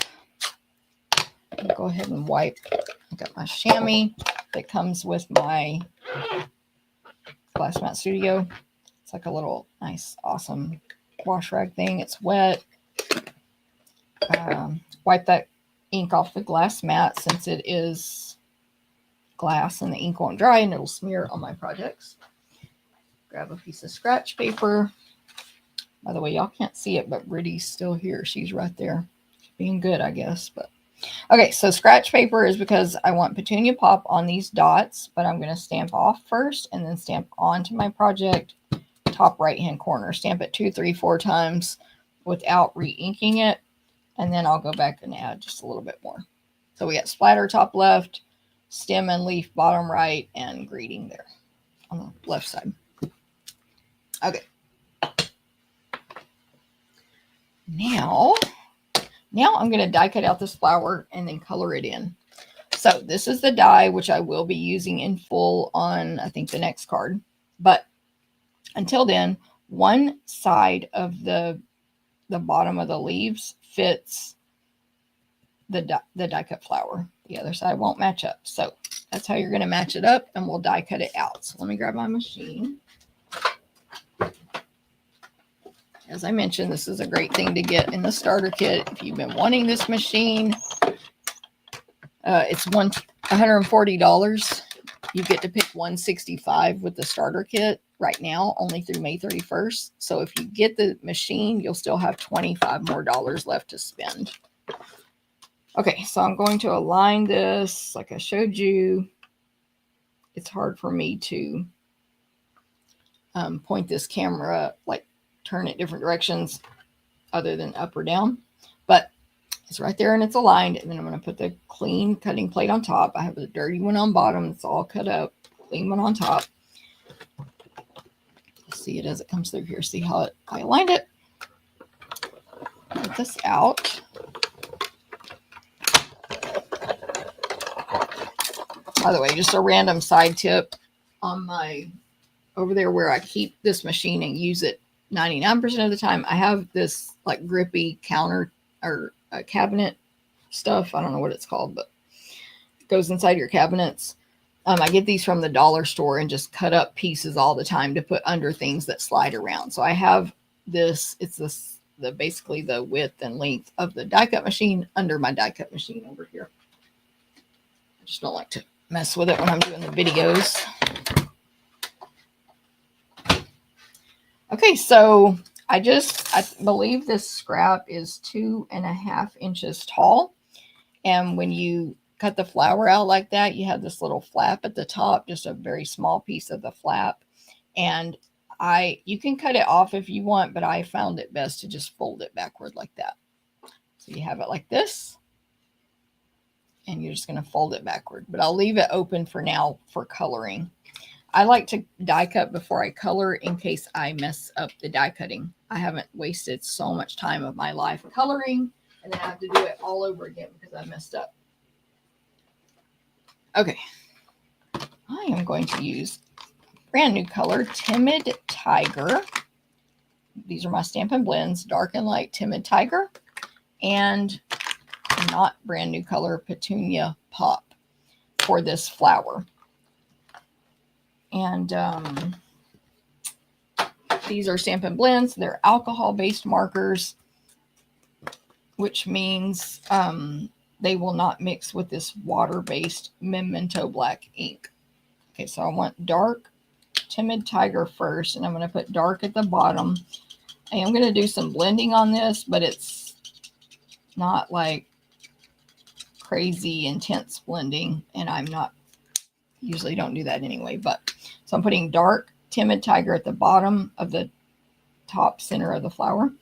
I'll go ahead and wipe. I got my chamois that comes with my Glass Mat Studio. It's like a little nice, awesome wash rag thing. It's wet. Wipe that ink off the glass mat since it is glass and the ink won't dry and it'll smear on my projects. Grab a piece of scratch paper. By the way, y'all can't see it, but Riddy's still here. She's right there. She's being good, I guess. But okay, so scratch paper is because I want Petunia Pop on these dots, but I'm going to stamp off first and then stamp onto my project top right hand corner. Stamp it 2, 3, 4 times without re-inking it, and then I'll go back and add just a little bit more. So we got splatter top left, stem and leaf bottom right, and greeting there on the left side. Okay. Now I'm going to die cut out this flower and then color it in. So this is the die, which I will be using in full on, I think, the next card. But until then, one side of the bottom of the leaves fits the die cut flower. The other side won't match up. So that's how you're going to match it up, and we'll die cut it out. So let me grab my machine. As I mentioned, this is a great thing to get in the starter kit. If you've been wanting this machine, it's $140. You get to pick $165 with the starter kit right now, only through May 31st. So if you get the machine, you'll still have $25 more left to spend. Okay, so I'm going to align this like I showed you. It's hard for me to point this camera, like turn it different directions other than up or down, but it's right there and it's aligned. And then I'm going to put the clean cutting plate on top. I have a dirty one on bottom. It's all cut up, clean one on top. See it as it comes through here. See how I aligned it. Get this out. By the way, just a random side tip on my over there where I keep this machine and use it 99% of the time. I have this like grippy counter or cabinet stuff. I don't know what it's called, but it goes inside your cabinets. I get these from the dollar store and just cut up pieces all the time to put under things that slide around. So I have this. It's basically the width and length of the die cut machine under my die cut machine over here. I just don't like to mess with it when I'm doing the videos. Okay, so I believe this scrap is 2.5 inches tall. And when you cut the flower out like that, you have this little flap at the top, just a very small piece of the flap. And you can cut it off if you want, but I found it best to just fold it backward like that. So you have it like this, and you're just going to fold it backward. But I'll leave it open for now for coloring. I like to die cut before I color in case I mess up the die cutting. I haven't wasted so much time of my life coloring, and then I have to do it all over again because I messed up. Okay. I am going to use brand new color, Timid Tiger. These are my Stampin' Blends, dark and light Timid Tiger, and not brand new color, Petunia Pop for this flower. And these are Stampin' Blends. They're alcohol-based markers, which means they will not mix with this water-based Memento Black ink. Okay, so I want dark Timid Tiger first, and I'm going to put dark at the bottom. I am going to do some blending on this, but it's not like crazy intense blending, and I'm not usually don't do that anyway. But so I'm putting dark Timid Tiger at the bottom of the top center of the flower,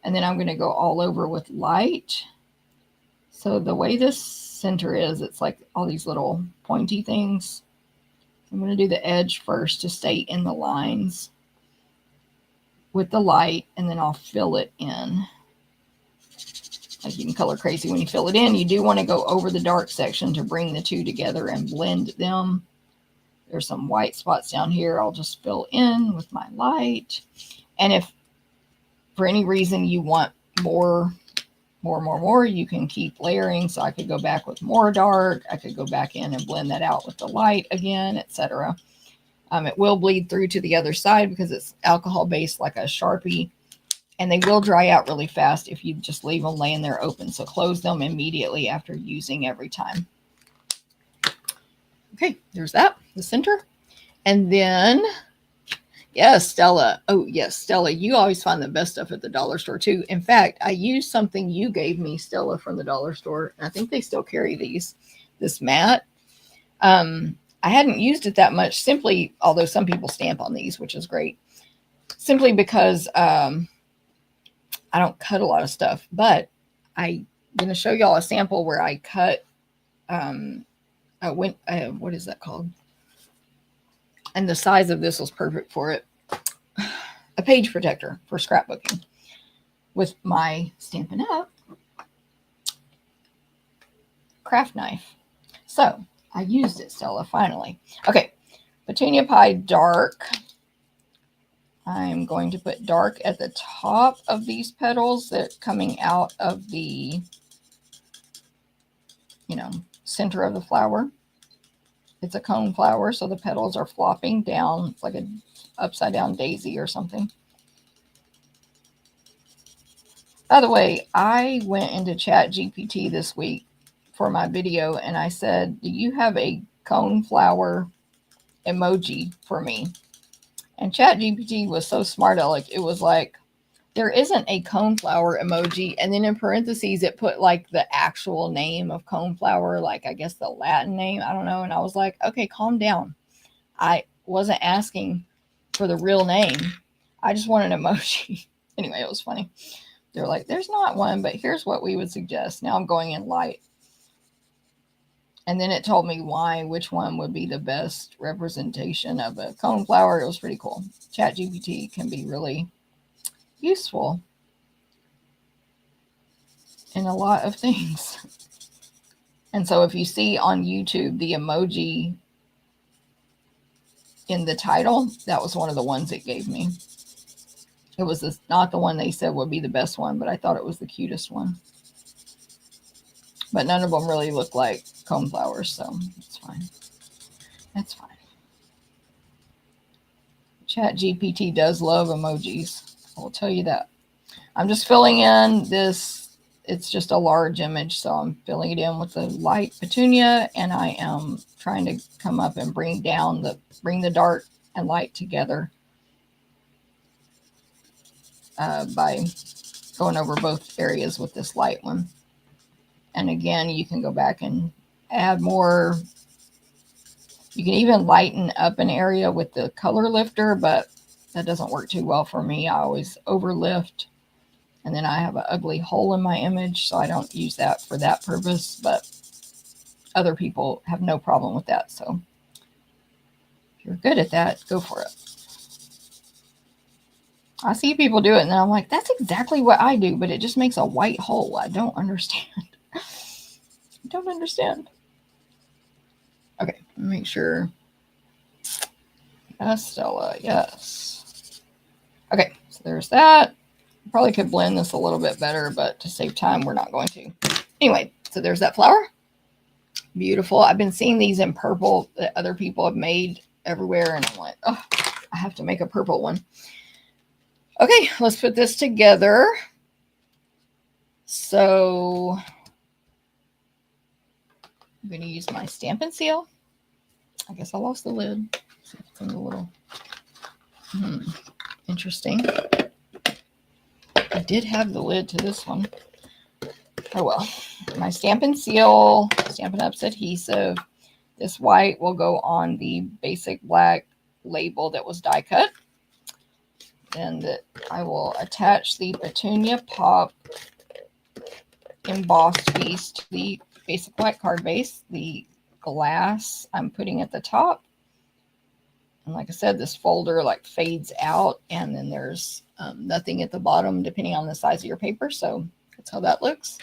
and then I'm going to go all over with light. So the way this center is, it's like all these little pointy things. I'm going to do the edge first to stay in the lines with the light, and then I'll fill it in. Like you can color crazy when you fill it in. You do want to go over the dark section to bring the two together and blend them. There's some white spots down here. I'll just fill in with my light. And if for any reason you want more more, you can keep layering. So I could go back with more dark. I could go back in and blend that out with the light again, etc. It will bleed through to the other side because it's alcohol based like a Sharpie, and they will dry out really fast if you just leave them laying there open. So close them immediately after using every time. Okay, there's that, the center. And then, yes, Stella. Oh, yes, Stella, you always find the best stuff at the dollar store too. In fact, I used something you gave me, Stella, from the dollar store. I think they still carry these, this mat. I hadn't used it that much, simply, although some people stamp on these, which is great, simply because I don't cut a lot of stuff. But I'm going to show y'all a sample where I cut, what is that called? And the size of this was perfect for it. A page protector for scrapbooking with my Stampin' Up craft knife. So I used it, Stella, finally. Okay, Petunia Pie Dark. I'm going to put dark at the top of these petals that are coming out of the, center of the flower. It's a cone flower, so the petals are flopping down. It's like an upside down daisy or something. By the way, I went into Chat GPT this week for my video and I said, do you have a cone flower emoji for me? And Chat GPT was so smart aleck. It was like, there isn't a coneflower emoji. And then in parentheses, it put like the actual name of coneflower, like I guess the Latin name. I don't know. And I was like, okay, calm down. I wasn't asking for the real name. I just want an emoji. Anyway, it was funny. They're like, there's not one, but here's what we would suggest. Now I'm going in light. And then it told me which one would be the best representation of a coneflower. It was pretty cool. ChatGPT can be really useful in a lot of things. And so if you see on YouTube the emoji in the title, that was one of the ones it gave me. It was not the one they said would be the best one, but I thought it was the cutest one. But none of them really look like coneflowers, so it's fine. That's fine. ChatGPT does love emojis. I will tell you that. I'm just filling in this. It's just a large image, so I'm filling it in with the light petunia, and I am trying to come up and bring the dark and light together by going over both areas with this light one. And again, you can go back and add more. You can even lighten up an area with the color lifter, but that doesn't work too well for me. I always overlift. And then I have an ugly hole in my image, so I don't use that for that purpose. But other people have no problem with that. So if you're good at that, go for it. I see people do it, and then I'm like, that's exactly what I do, but it just makes a white hole. I don't understand. I don't understand. Okay, make sure. Yes, Stella, yes. Okay, so there's that. Probably could blend this a little bit better, but to save time, we're not going to. Anyway, so there's that flower. Beautiful. I've been seeing these in purple that other people have made everywhere, and I'm like, oh, I have to make a purple one. Okay, let's put this together. So I'm going to use my Stampin' Seal. I guess I lost the lid. See if it's in the little. Interesting. I did have the lid to this one. Oh well. My Stampin' Seal, Stampin' Up's adhesive. This white will go on the basic black label that was die cut. And I will attach the Petunia Pop embossed piece to the basic white card base. The glass I'm putting at the top. And like I said, this folder like fades out, and then there's nothing at the bottom depending on the size of your paper. So that's how that looks.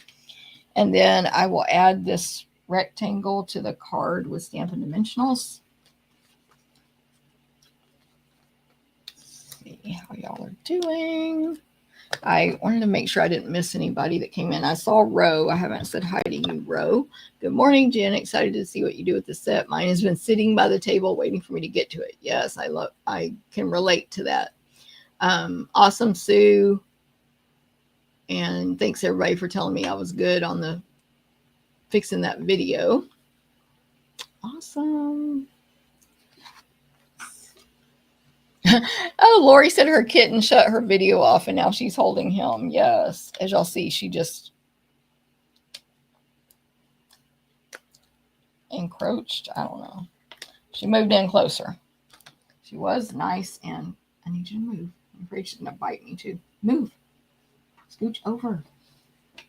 And then I will add this rectangle to the card with Stampin' Dimensionals. See how y'all are doing. I wanted to make sure I didn't miss anybody that came in. I saw Ro. I haven't said hi to you, Ro. Good morning, Jen. Excited to see what you do with the set. Mine has been sitting by the table waiting for me to get to it. Yes, I can relate to that. Awesome, Sue. And thanks everybody for telling me I was good on the fixing that video. Awesome. Oh, Lori said her kitten shut her video off and now she's holding him. Yes. As y'all see, she just encroached. I don't know. She moved in closer. She was nice and I need you to move. I'm afraid she's going to bite me too. Move. Scooch over.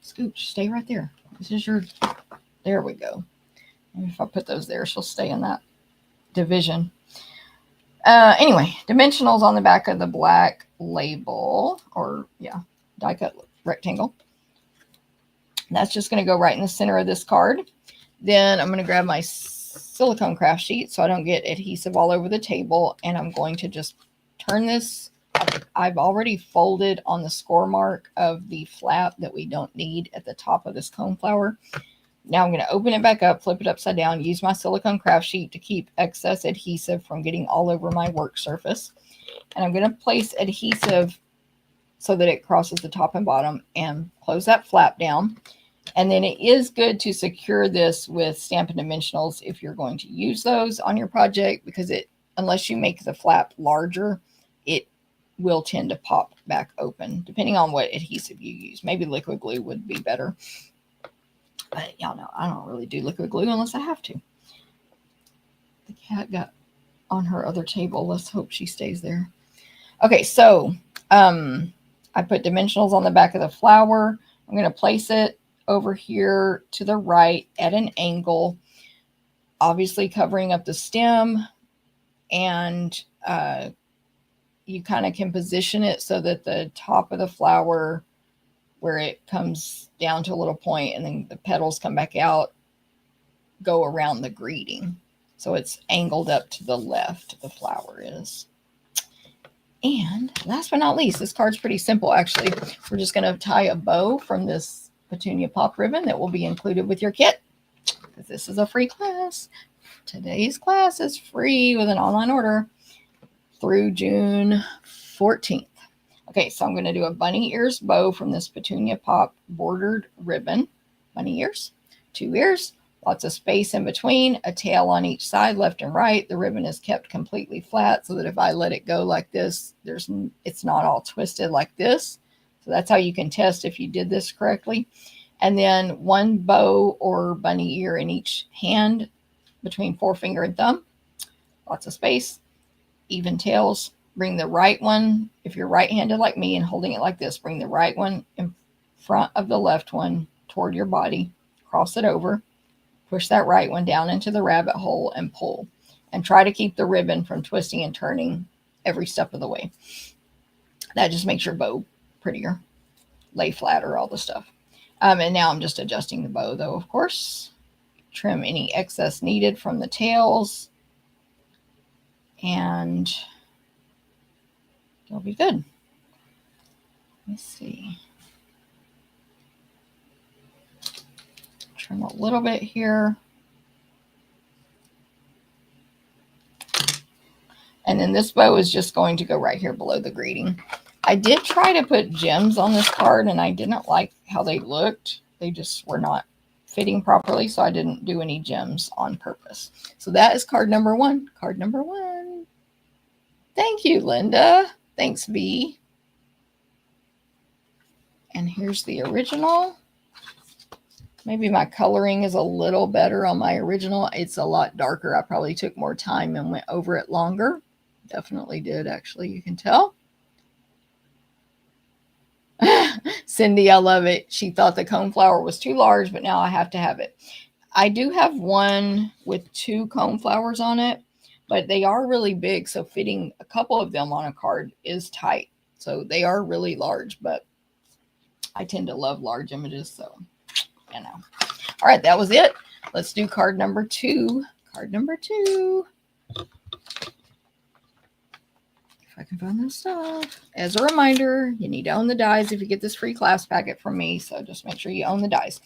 Scooch. Stay right there. This is your... There we go. Maybe if I put those there, she'll stay in that division. Anyway, dimensionals on the back of the black label, or yeah, die cut rectangle. That's just going to go right in the center of this card. Then I'm going to grab my silicone craft sheet so I don't get adhesive all over the table, and I'm going to just turn this. I've already folded on the score mark of the flap that we don't need at the top of this coneflower. Now I'm going to open it back up, flip it upside down, use my silicone craft sheet to keep excess adhesive from getting all over my work surface. And I'm going to place adhesive so that it crosses the top and bottom and close that flap down. And then it is good to secure this with Stampin' Dimensionals if you're going to use those on your project, because unless you make the flap larger, it will tend to pop back open, depending on what adhesive you use. Maybe liquid glue would be better. But y'all know I don't really do liquid glue unless I have to. The cat got on her other table. Let's hope she stays there. Okay, so I put dimensionals on the back of the flower. I'm going to place it over here to the right at an angle, obviously covering up the stem. And you kind of can position it so that the top of the flower, where it comes down to a little point and then the petals come back out, go around the greeting. So it's angled up to the left, the flower is. And last but not least, this card's pretty simple, actually. We're just going to tie a bow from this Petunia Pop ribbon that will be included with your kit, because this is a free class. Today's class is free with an online order through June 14th. Okay, so I'm going to do a bunny ears bow from this Petunia Pop bordered ribbon. Bunny ears, 2 ears, lots of space in between, a tail on each side, left and right. The ribbon is kept completely flat so that if I let it go like this, it's not all twisted like this. So that's how you can test if you did this correctly. And then 1 bow or bunny ear in each hand between forefinger and thumb. Lots of space, even tails. Bring the right one, if you're right-handed like me and holding it like this, bring the right one in front of the left one toward your body. Cross it over. Push that right one down into the rabbit hole and pull. And try to keep the ribbon from twisting and turning every step of the way. That just makes your bow prettier. Lay flatter, all the stuff. And now I'm just adjusting the bow, though, of course. Trim any excess needed from the tails. And it'll be good. Let me see. Trim a little bit here. And then this bow is just going to go right here below the greeting. I did try to put gems on this card and I didn't like how they looked. They just were not fitting properly, so I didn't do any gems on purpose. So that is card number 1. Card number 1. Thank you, Linda. Thanks, B. And here's the original. Maybe my coloring is a little better on my original. It's a lot darker. I probably took more time and went over it longer. Definitely did, actually. You can tell. Cindy, I love it. She thought the coneflower was too large, but now I have to have it. I do have one with 2 coneflowers on it, but they are really big. So fitting a couple of them on a card is tight. So they are really large, but I tend to love large images. So, you know. All right, that was it. Let's do card number 2. Card number 2. If I can find this stuff. As a reminder, you need to own the dies if you get this free class packet from me. So just make sure you own the dies.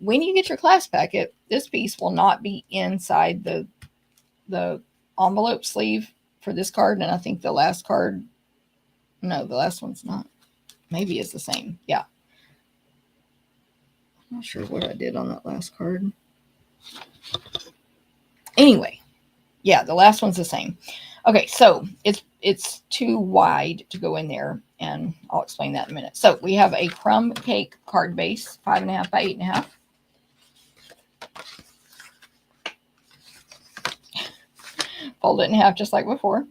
When you get your class packet, this piece will not be inside the envelope sleeve for this card. And I think the last card, no, the last one's not. Maybe it's the same. Yeah. I'm not sure what I did on that last card. Anyway, yeah, the last one's the same. Okay, so it's too wide to go in there, and I'll explain that in a minute. So we have a crumb cake card base, 5.5 by 8.5. Fold it in half just like before.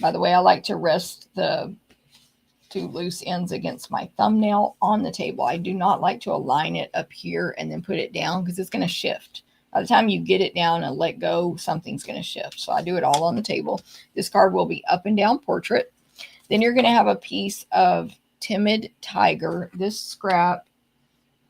By the way, I like to rest the two loose ends against my thumbnail on the table. I do not like to align it up here and then put it down because it's going to shift. By the time you get it down and let go, something's going to shift. So I do it all on the table. This card will be up and down portrait. Then you're going to have a piece of Timid Tiger. This scrap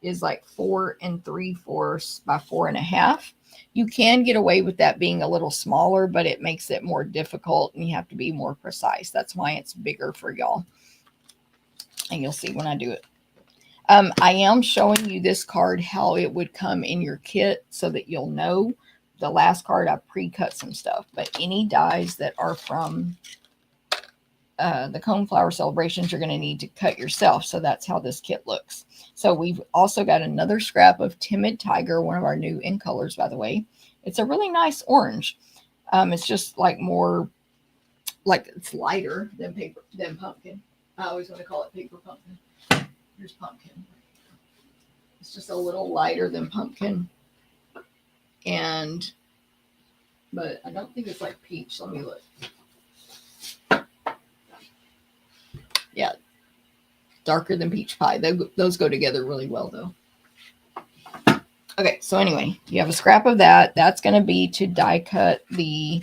is like 4 3/4 by 4.5. You can get away with that being a little smaller, but it makes it more difficult and you have to be more precise. That's why it's bigger for y'all. And you'll see when I do it. I am showing you this card, how it would come in your kit so that you'll know. The last card, I pre-cut some stuff. But any dies that are from the Coneflower Celebrations, you're going to need to cut yourself. So that's how this kit looks. So we've also got another scrap of Timid Tiger, one of our new in colors, by the way. It's a really nice orange. It's just like more, like it's lighter than pumpkin. I always want to call it paper pumpkin. Here's pumpkin. It's just a little lighter than pumpkin. But I don't think it's like peach. Let me look. Yeah. Darker than peach pie. Those go together really well though. Okay, so anyway, you have a scrap of that. That's going to be to die cut the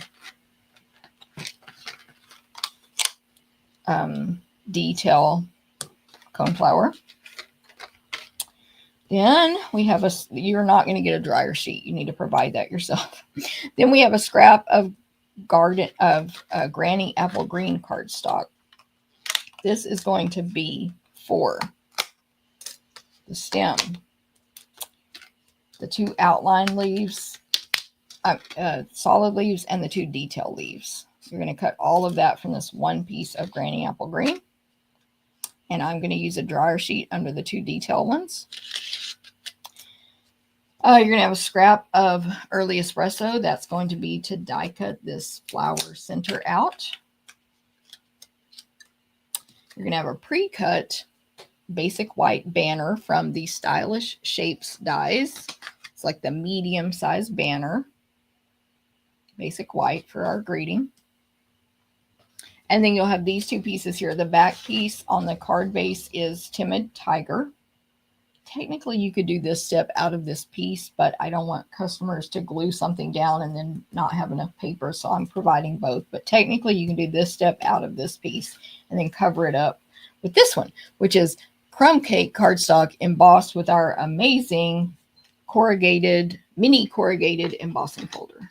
detail coneflower. Then we have you're not going to get a dryer sheet. You need to provide that yourself. Then we have a scrap of Granny Apple Green cardstock. This is going to be for the stem, the 2 outline leaves, solid leaves, and the 2 detail leaves. You're going to cut all of that from this one piece of Granny Apple Green. And I'm going to use a dryer sheet under the 2 detail ones. You're going to have a scrap of early espresso. That's going to be to die cut this flower center out. You're going to have a pre-cut basic white banner from the Stylish Shapes dies. It's like the medium-sized banner. Basic white for our greeting. And then you'll have these 2 pieces here. The back piece on the card base is Timid Tiger. Technically, you could do this step out of this piece, but I don't want customers to glue something down and then not have enough paper, so I'm providing both. But technically, you can do this step out of this piece and then cover it up with this one, which is crumb cake cardstock embossed with our amazing mini corrugated embossing folder.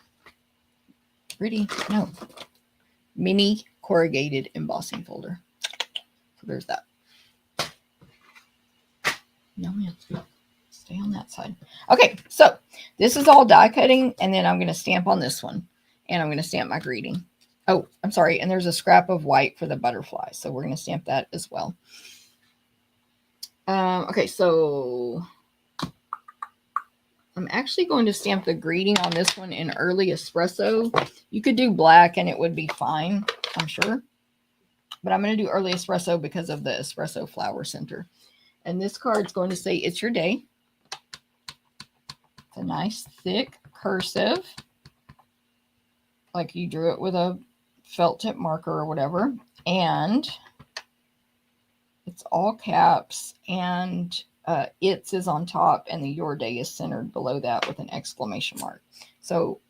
Pretty? No. Mini corrugated embossing folder. So there's that. No, man. Stay on that side. Okay, so this is all die cutting, and then I'm going to stamp on this one, and I'm going to stamp my greeting. Oh, I'm sorry, and there's a scrap of white for the butterfly, so we're going to stamp that as well. Okay, so I'm actually going to stamp the greeting on this one in early espresso. You could do black, and it would be fine, I'm sure. But I'm going to do early espresso because of the espresso flower center. And this card's going to say, "It's your day." It's a nice, thick cursive. Like you drew it with a felt tip marker or whatever. And it's all caps. And "It's" is on top. And the "Your Day" is centered below that with an exclamation mark. So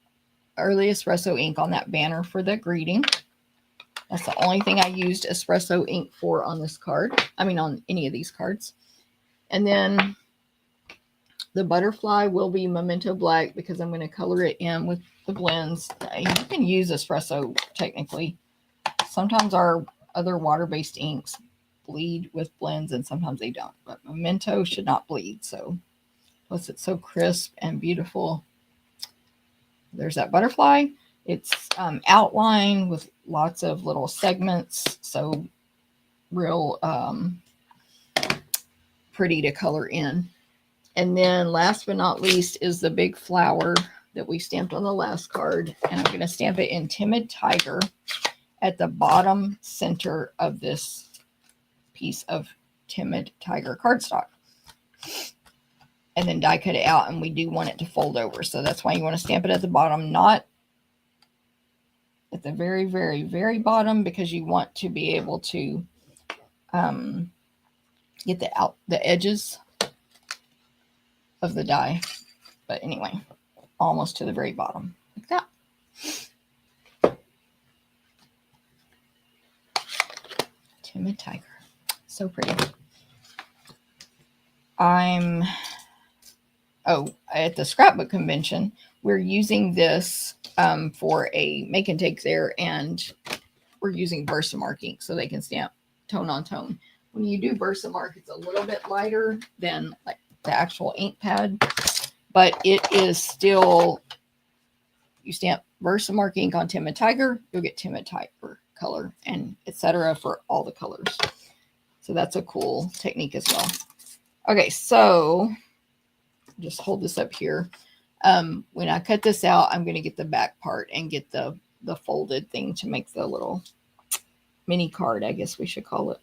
early espresso ink on that banner for the greeting. That's the only thing I used espresso ink for on this card. I mean, on any of these cards. And then the butterfly will be Memento Black because I'm going to color it in with the blends. You can use espresso technically. sometimes our other water-based inks bleed with blends and sometimes they don't. But Memento should not bleed. So plus it's so crisp and beautiful. There's that butterfly. It's outlined with lots of little segments. So real pretty to color in. And then last but not least is the big flower that we stamped on the last card. And I'm going to stamp it in Timid Tiger at the bottom center of this piece of Timid Tiger cardstock. And then die cut it out, and we do want it to fold over. So that's why you want to stamp it at the bottom, not at the very, very, very bottom, because you want to be able to get the edges of the die. But anyway, almost to the very bottom, like that. Timid Tiger. So pretty. At the scrapbook convention, we're using this for a make and take there, and we're using Versamark ink so they can stamp tone on tone. When you do Versamark, it's a little bit lighter than like the actual ink pad, but it is still, you stamp Versamark ink on Timid Tiger, you'll get Timid Tiger color, and etc. for all the colors. So that's a cool technique as well. Okay, so just hold this up here. When I cut this out, I'm going to get the back part and get the folded thing to make the little mini card, I guess we should call it.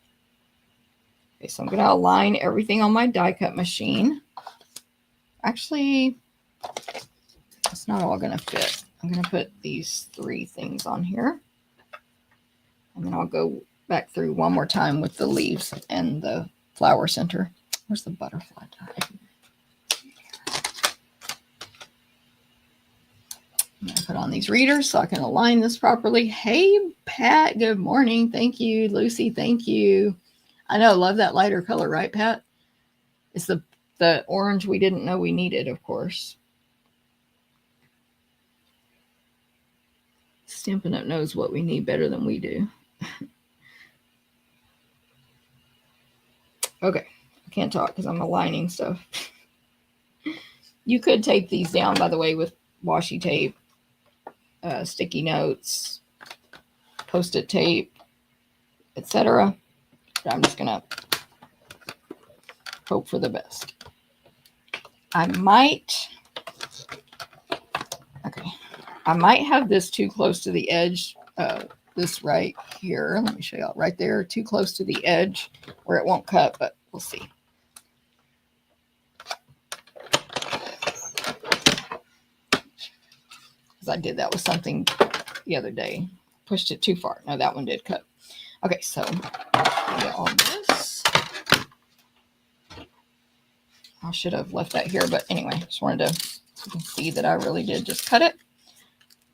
Okay, so I'm going to align everything on my die cut machine. Actually, it's not all going to fit. I'm going to put these 3 things on here. And then I'll go back through one more time with the leaves and the flower center. Where's the butterfly die? I'm going to put on these readers so I can align this properly. Hey, Pat, good morning. Thank you. Lucy, thank you. I know, love that lighter color, right, Pat? It's the orange we didn't know we needed, of course. Stampin' Up knows what we need better than we do. Okay, I can't talk because I'm aligning stuff. You could tape these down, by the way, with washi tape, sticky notes, Post-it tape, etc. But I'm just gonna hope for the best. I might have this too close to the edge. This right here, let me show you right there, too close to the edge where it won't cut, but we'll see. Because I did that with something the other day. Pushed it too far. No, that one did cut. Okay, so get all this. I should have left that here, but anyway, just wanted to, so you can see that I really did just cut it.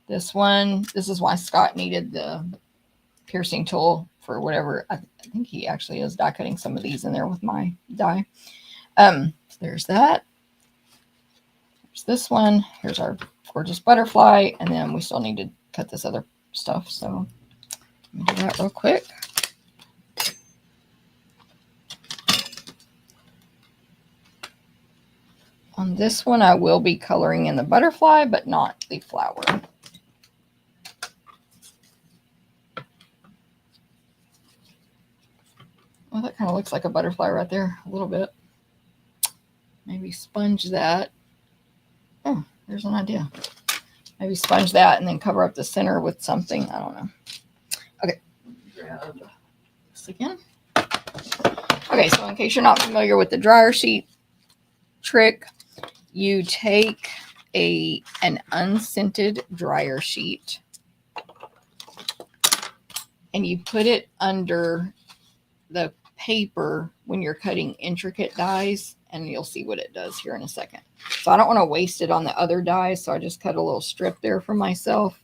This one, this is why Scott needed the piercing tool for whatever. I think he actually is die cutting some of these in there with my die. There's that. There's this one. Here's our gorgeous butterfly. And then we still need to cut this other stuff. So let me do that real quick. On this one, I will be coloring in the butterfly, but not the flower. Well, that kind of looks like a butterfly right there, a little bit. Maybe sponge that. Oh, there's an idea. Maybe sponge that and then cover up the center with something. I don't know. Okay, grab this again. Okay, so in case you're not familiar with the dryer sheet trick, you take an unscented dryer sheet and you put it under the paper when you're cutting intricate dies, and you'll see what it does here in a second. So I don't want to waste it on the other dies, so I just cut a little strip there for myself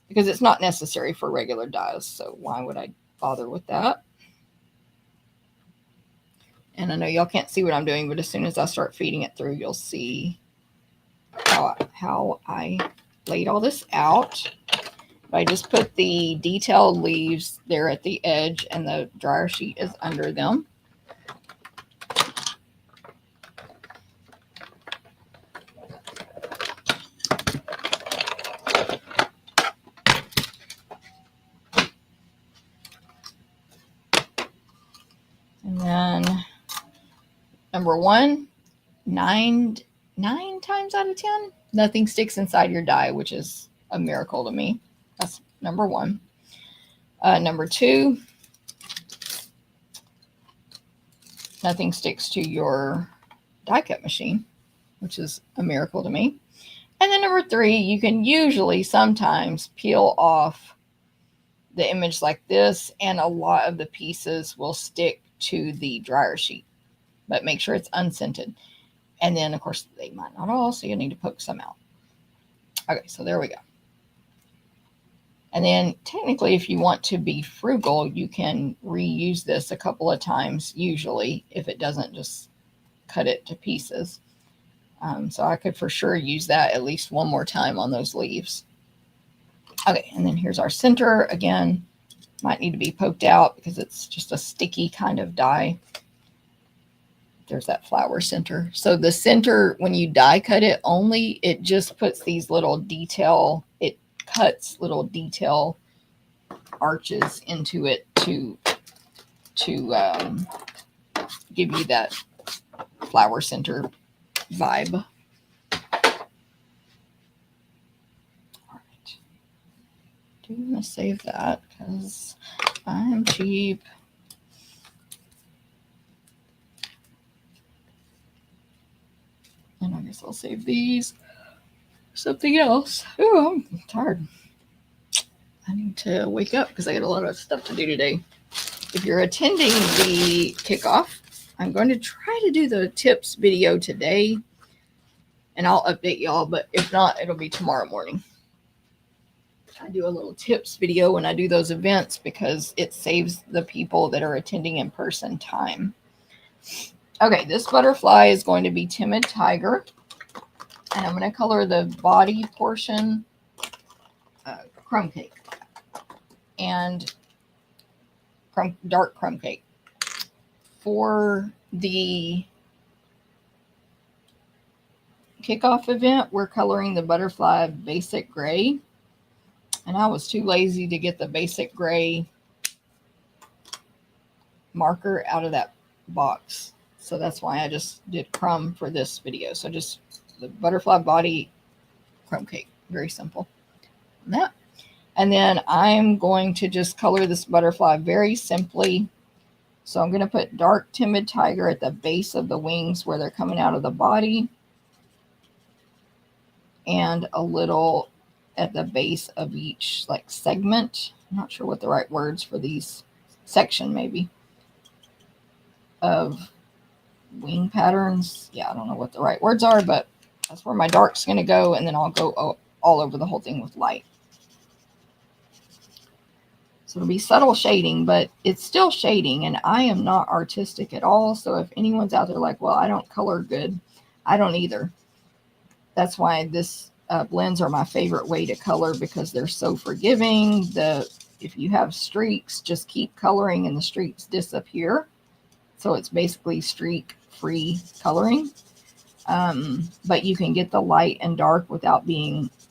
because it's not necessary for regular dies, so why would I bother with that? And I know y'all can't see what I'm doing, but as soon as I start feeding it through, you'll see how I laid all this out. But I just put the detailed leaves there at the edge, and the dryer sheet is under them. And then number one, nine times out of 10, nothing sticks inside your die, which is a miracle to me. That's number one. Number two, nothing sticks to your die cut machine, which is a miracle to me. And then number three, you can usually sometimes peel off the image like this, and a lot of the pieces will stick to the dryer sheet, but make sure it's unscented. And then, of course, they might not all, so you need to poke some out. Okay, so there we go. And then technically, if you want to be frugal, you can reuse this a couple of times, usually, if it doesn't just cut it to pieces. So I could for sure use that at least one more time on those leaves. Okay, and then here's our center. Again, might need to be poked out because it's just a sticky kind of die. There's that flower center. So the center, when you die cut it only, it just puts these little detail, it cuts little detail arches into it to give you that flower center vibe. I'm going to save that because I'm cheap. And I guess I'll save these for something else. Oh, I'm tired. I need to wake up because I got a lot of stuff to do today. If you're attending the kickoff, I'm going to try to do the tips video today, and I'll update y'all, but if not, it'll be tomorrow morning. I do a little tips video when I do those events because it saves the people that are attending in person time. Okay, this butterfly is going to be Timid Tiger, and I'm going to color the body portion crumb cake and dark crumb cake. For the kickoff event, we're coloring the butterfly basic gray. And I was too lazy to get the basic gray marker out of that box. So that's why I just did crumb for this video. So just the butterfly body crumb cake. Very simple. And then I'm going to just color this butterfly very simply. So I'm going to put dark Timid Tiger at the base of the wings where they're coming out of the body. And a little at the base of each like segment. I'm not sure what the right words for these section maybe of wing patterns. Yeah, I don't know what the right words are, but that's where my dark's going to go, and then I'll go all over the whole thing with light. So it'll be subtle shading, but it's still shading, and I am not artistic at all. So if anyone's out there like, well, I don't color good, I don't either. That's why this blends are my favorite way to color because they're so forgiving. If you have streaks, just keep coloring and the streaks disappear. So it's basically streak-free coloring. But you can get the light and dark without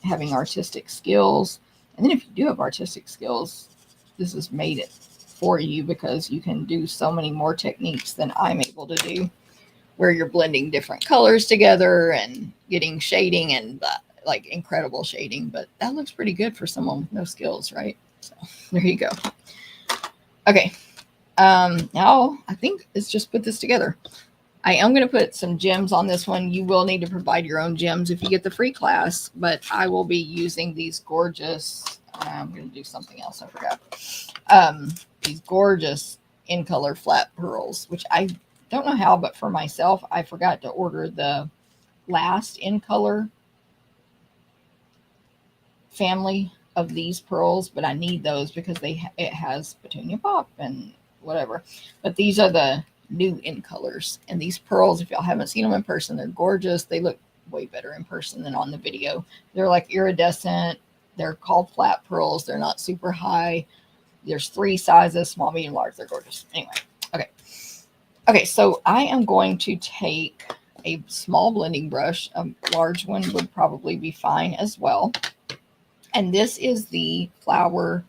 having artistic skills. And then if you do have artistic skills, this has made it for you because you can do so many more techniques than I'm able to do, where you're blending different colors together and getting shading and like incredible shading. But that looks pretty good for someone with no skills, right? So there you go. Okay. Now I think let's just put this together. I am going to put some gems on this one. You will need to provide your own gems if you get the free class, but I will be using these gorgeous, I'm going to do something else. I forgot. These gorgeous in color flat pearls, which I don't know how, but for myself, I forgot to order the last in color family of these pearls, but I need those because it has Petunia Pop and whatever. But these are the new in colors, and these pearls, if y'all haven't seen them in person, they're gorgeous. They look way better in person than on the video. They're like iridescent They're called flat pearls. They're not super high. There's 3 sizes, small, medium, large. They're gorgeous. Anyway, okay. Okay, so I am going to take a small blending brush. A large one would probably be fine as well. And this is the flower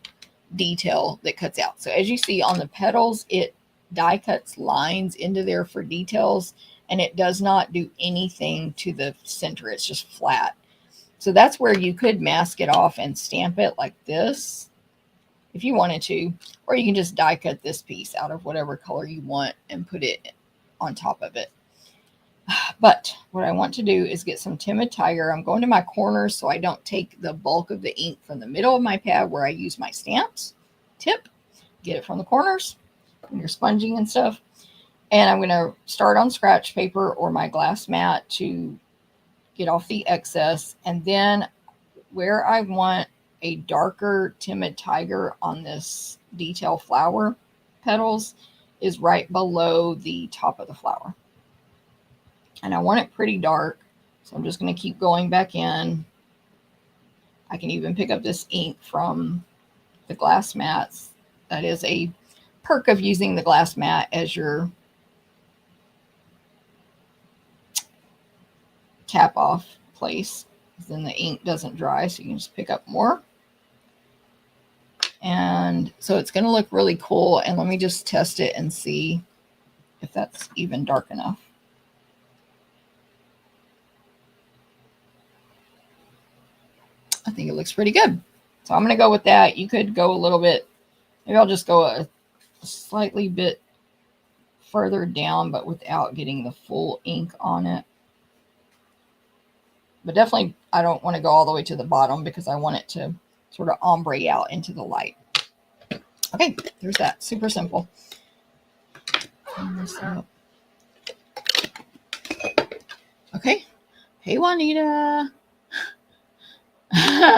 detail that cuts out. So as you see on the petals, it die cuts lines into there for details, and it does not do anything to the center. It's just flat. So that's where you could mask it off and stamp it like this if you wanted to, or you can just die cut this piece out of whatever color you want and put it on top of it. But what I want to do is get some Timid Tiger. I'm going to my corners so I don't take the bulk of the ink from the middle of my pad where I use my stamps tip. Get it from the corners when you're sponging and stuff. And I'm going to start on scratch paper or my glass mat to get off the excess. And then where I want a darker Timid Tiger on this detail flower petals is right below the top of the flower. And I want it pretty dark, so I'm just going to keep going back in. I can even pick up this ink from the glass mats. That is a perk of using the glass mat as your cap off place. Then the ink doesn't dry, so you can just pick up more. And so it's going to look really cool. And let me just test it and see if that's even dark enough. I think it looks pretty good. So I'm going to go with that. You could go a little bit, maybe I'll just go a slightly bit further down, but without getting the full ink on it. But definitely, I don't want to go all the way to the bottom because I want it to sort of ombre out into the light. Okay, there's that. Super simple. Turn this up. Okay. Hey, Juanita.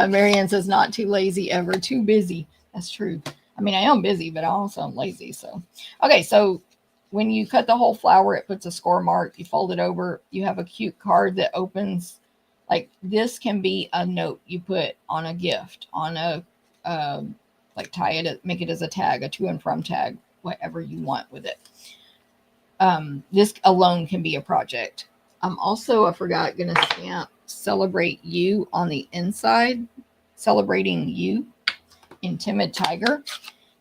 Marianne says, not too lazy ever, too busy. That's true. I mean, I am busy, but I also am lazy. So, okay, so when you cut the whole flower, it puts a score mark. You fold it over. You have a cute card that opens. Like this can be a note you put on a gift, on a, like tie it, make it as a tag, a to and from tag, whatever you want with it. This alone can be a project. I'm also, I forgot, going to stamp Celebrate You on the inside. Celebrating You in Timid Tiger.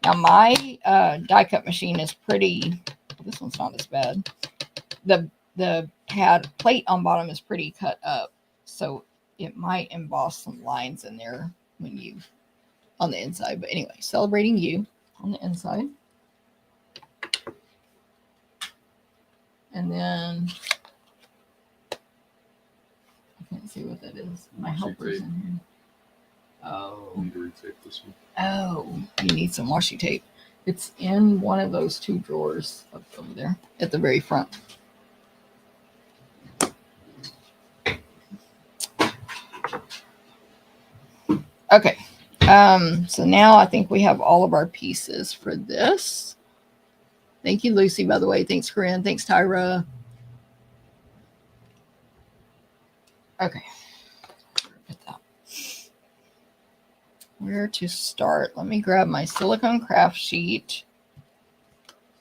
Now my die cut machine is pretty, this one's not as bad. The pad plate on bottom is pretty cut up. So it might emboss some lines in there when you, on the inside. But anyway, Celebrating You on the inside. And then I can't see what that is. My helper's in here. Oh. I need to retape this one. Oh, you need some washi tape. It's in one of those 2 drawers up over there at the very front. Okay. So now I think we have all of our pieces for this. Thank you, Lucy, by the way. Thanks, Corinne. Thanks, Tyra. Okay. Where to start? Let me grab my silicone craft sheet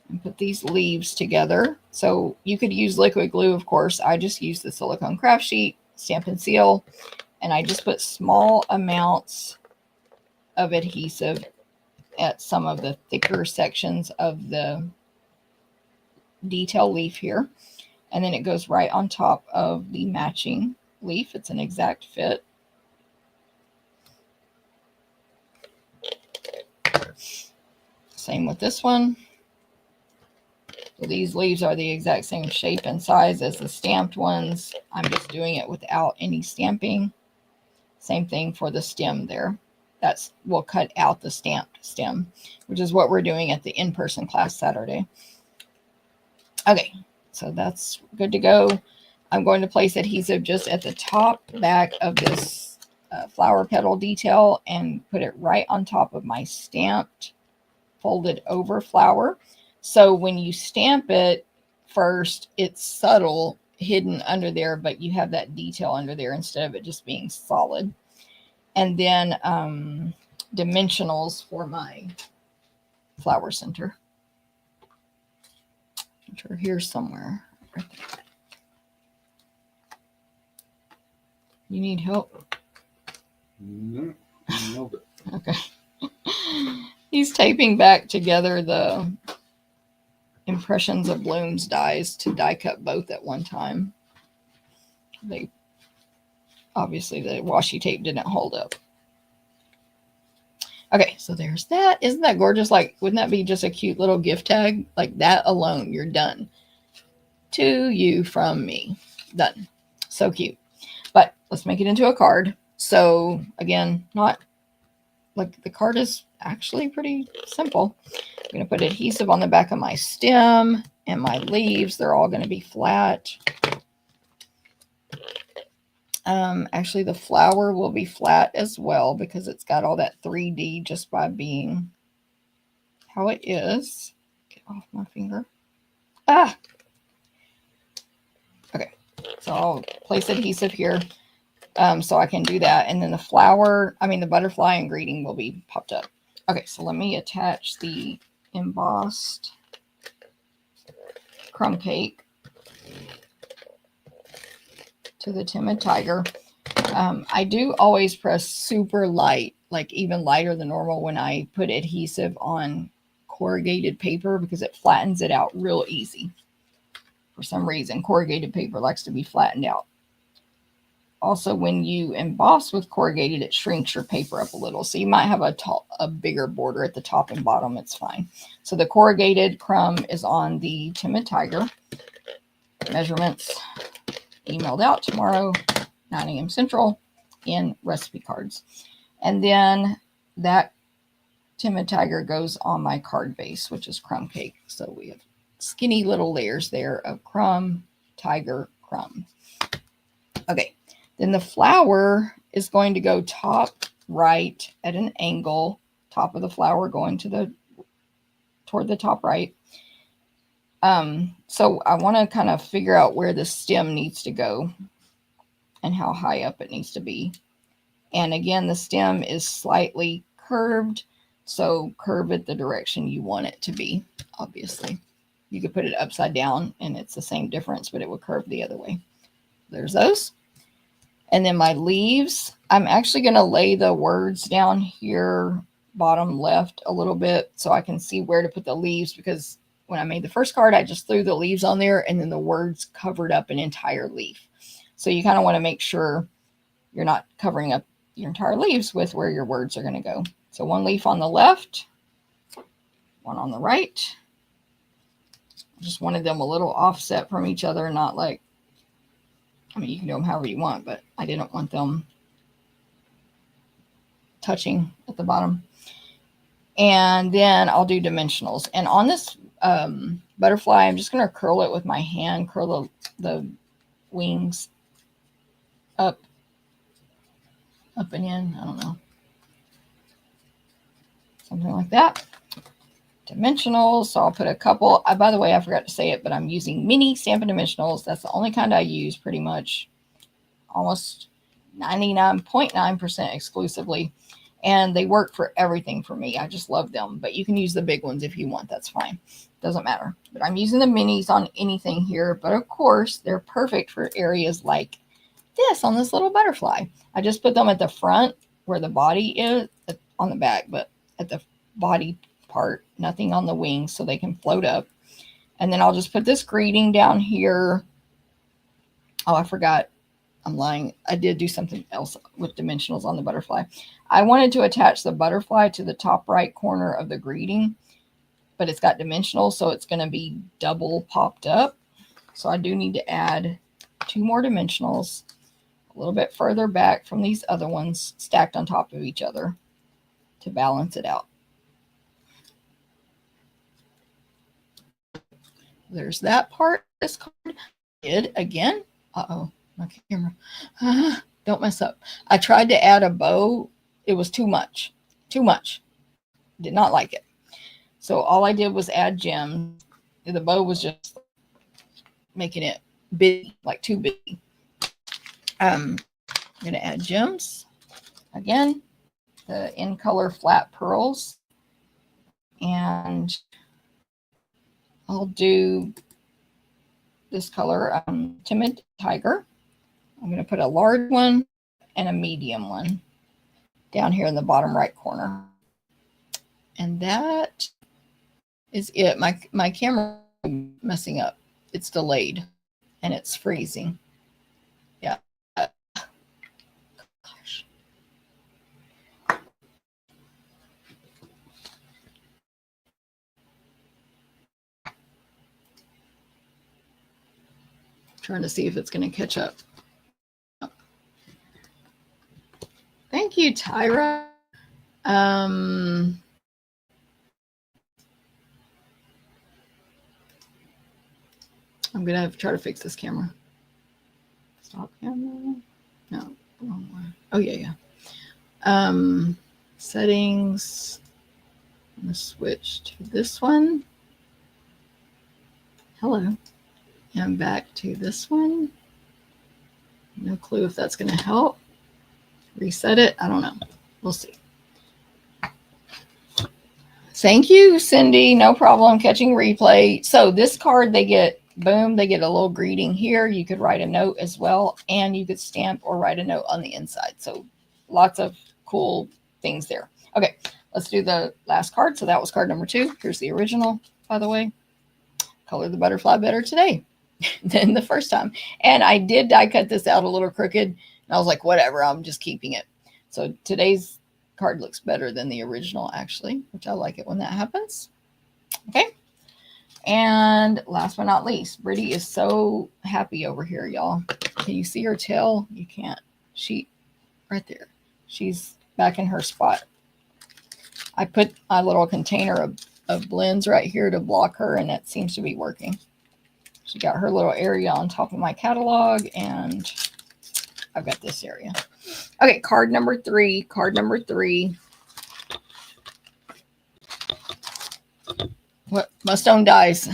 and put these leaves together. So you could use liquid glue, of course. I just use the silicone craft sheet, stamp and seal, and I just put small amounts of adhesive at some of the thicker sections of the detail leaf here. And then it goes right on top of the matching leaf. It's an exact fit. Same with this one. So these leaves are the exact same shape and size as the stamped ones. I'm just doing it without any stamping. Same thing for the stem there. We'll cut out the stamped stem, which is what we're doing at the in-person class Saturday. Okay, so that's good to go. I'm going to place adhesive just at the top back of this flower petal detail and put it right on top of my stamped folded over flower. So when you stamp it first, it's subtle, hidden under there, but you have that detail under there instead of it just being solid. And then dimensionals for my flower center, which are here somewhere. Right there. You need help? No, nailed it. Okay. He's taping back together the Impressions of Blooms dies to die cut both at one time. They obviously, the washi tape didn't hold up. Okay, so there's that. Isn't that gorgeous? Like, wouldn't that be just a cute little gift tag? Like that alone, you're done. To you from me. Done. So cute. But let's make it into a card. So again, not like the card is actually pretty simple. I'm going to put adhesive on the back of my stem and my leaves. They're all going to be flat. Actually, the flower will be flat as well because it's got all that 3D just by being how it is. Get off my finger. Ah! Okay, so I'll place adhesive here so I can do that. And then the flower, the butterfly and greeting will be popped up. Okay, so let me attach the embossed crumb cake to the Timid Tiger. I do always press super light, like even lighter than normal when I put adhesive on corrugated paper because it flattens it out real easy. For some reason, corrugated paper likes to be flattened out. Also, when you emboss with corrugated, it shrinks your paper up a little. So you might have a bigger border at the top and bottom. It's fine. So the corrugated crumb is on the Timid Tiger. Measurements emailed out tomorrow, 9 a.m. Central, in recipe cards. And then that Timid Tiger goes on my card base, which is crumb cake. So we have skinny little layers there of crumb, tiger, crumb. Okay, then the flower is going to go top right at an angle, top of the flower going toward the top right. So I want to kind of figure out where the stem needs to go and how high up it needs to be. And again, the stem is slightly curved, so curve it the direction you want it to be, obviously. You could put it upside down and it's the same difference, but it would curve the other way. There's those. And then my leaves, I'm actually going to lay the words down here, bottom left a little bit so I can see where to put the leaves, because when I made the first card, I just threw the leaves on there and then the words covered up an entire leaf. So you kind of want to make sure you're not covering up your entire leaves with where your words are going to go. So one leaf on the left, one on the right. I just wanted them a little offset from each other, not like, you can do them however you want, but I didn't want them touching at the bottom. And then I'll do dimensionals. And on this butterfly, I'm just going to curl it with my hand, curl the wings up and in. I don't know. Something like that. Dimensionals. So I'll put a couple. By the way, I forgot to say it, but I'm using mini Stampin' Dimensionals. That's the only kind I use pretty much almost 99.9% exclusively. And they work for everything for me. I just love them. But you can use the big ones if you want. That's fine. Doesn't matter. But I'm using the minis on anything here. But of course, they're perfect for areas like this on this little butterfly. I just put them at the front where the body is, on the back, but at the body part, nothing on the wings, so they can float up. And then I'll just put this greeting down here. Oh, I forgot. I'm lying. I did do something else with dimensionals on the butterfly. I wanted to attach the butterfly to the top right corner of the greeting, but it's got dimensionals, so it's going to be double popped up. So I do need to add 2 more dimensionals a little bit further back from these other ones stacked on top of each other to balance it out. There's that part. This card did again. Uh-oh, my camera. Don't mess up. I tried to add a bow. It was too much. Too much. Did not like it. So all I did was add gems. The bow was just making it big, like too big. I'm going to add gems. again, the in color flat pearls. And I'll do this color, Timid Tiger. I'm going to put a large one and a medium one down here in the bottom right corner. And that is it. My camera is messing up. It's delayed and it's freezing. Yeah. Gosh. Trying to see if it's going to catch up. Thank you, Tyra. I'm going to have to try to fix this camera. Stop camera. No, wrong way. Oh, yeah. Settings. I'm going to switch to this one. Hello. And back to this one. No clue if that's going to help. Reset it. I don't know. We'll see. Thank you, Cindy. No problem. Catching replay. So this card, they get, boom, they get a little greeting here. You could write a note as well, and you could stamp or write a note on the inside. So lots of cool things there. Okay, let's do the last card. So that was card number 2. Here's the original, by the way. Color the butterfly better today than the first time. And I did die cut this out a little crooked. And I was like, whatever, I'm just keeping it. So today's card looks better than the original, actually, which I like it when that happens. Okay. And last but not least, Brittany is so happy over here, y'all. Can you see her tail? You can't. She, right there. She's back in her spot. I put a little container of blends right here to block her, and it seems to be working. She got her little area on top of my catalog, and I've got this area. Okay, card number 3. Card number 3. What? My stone dies.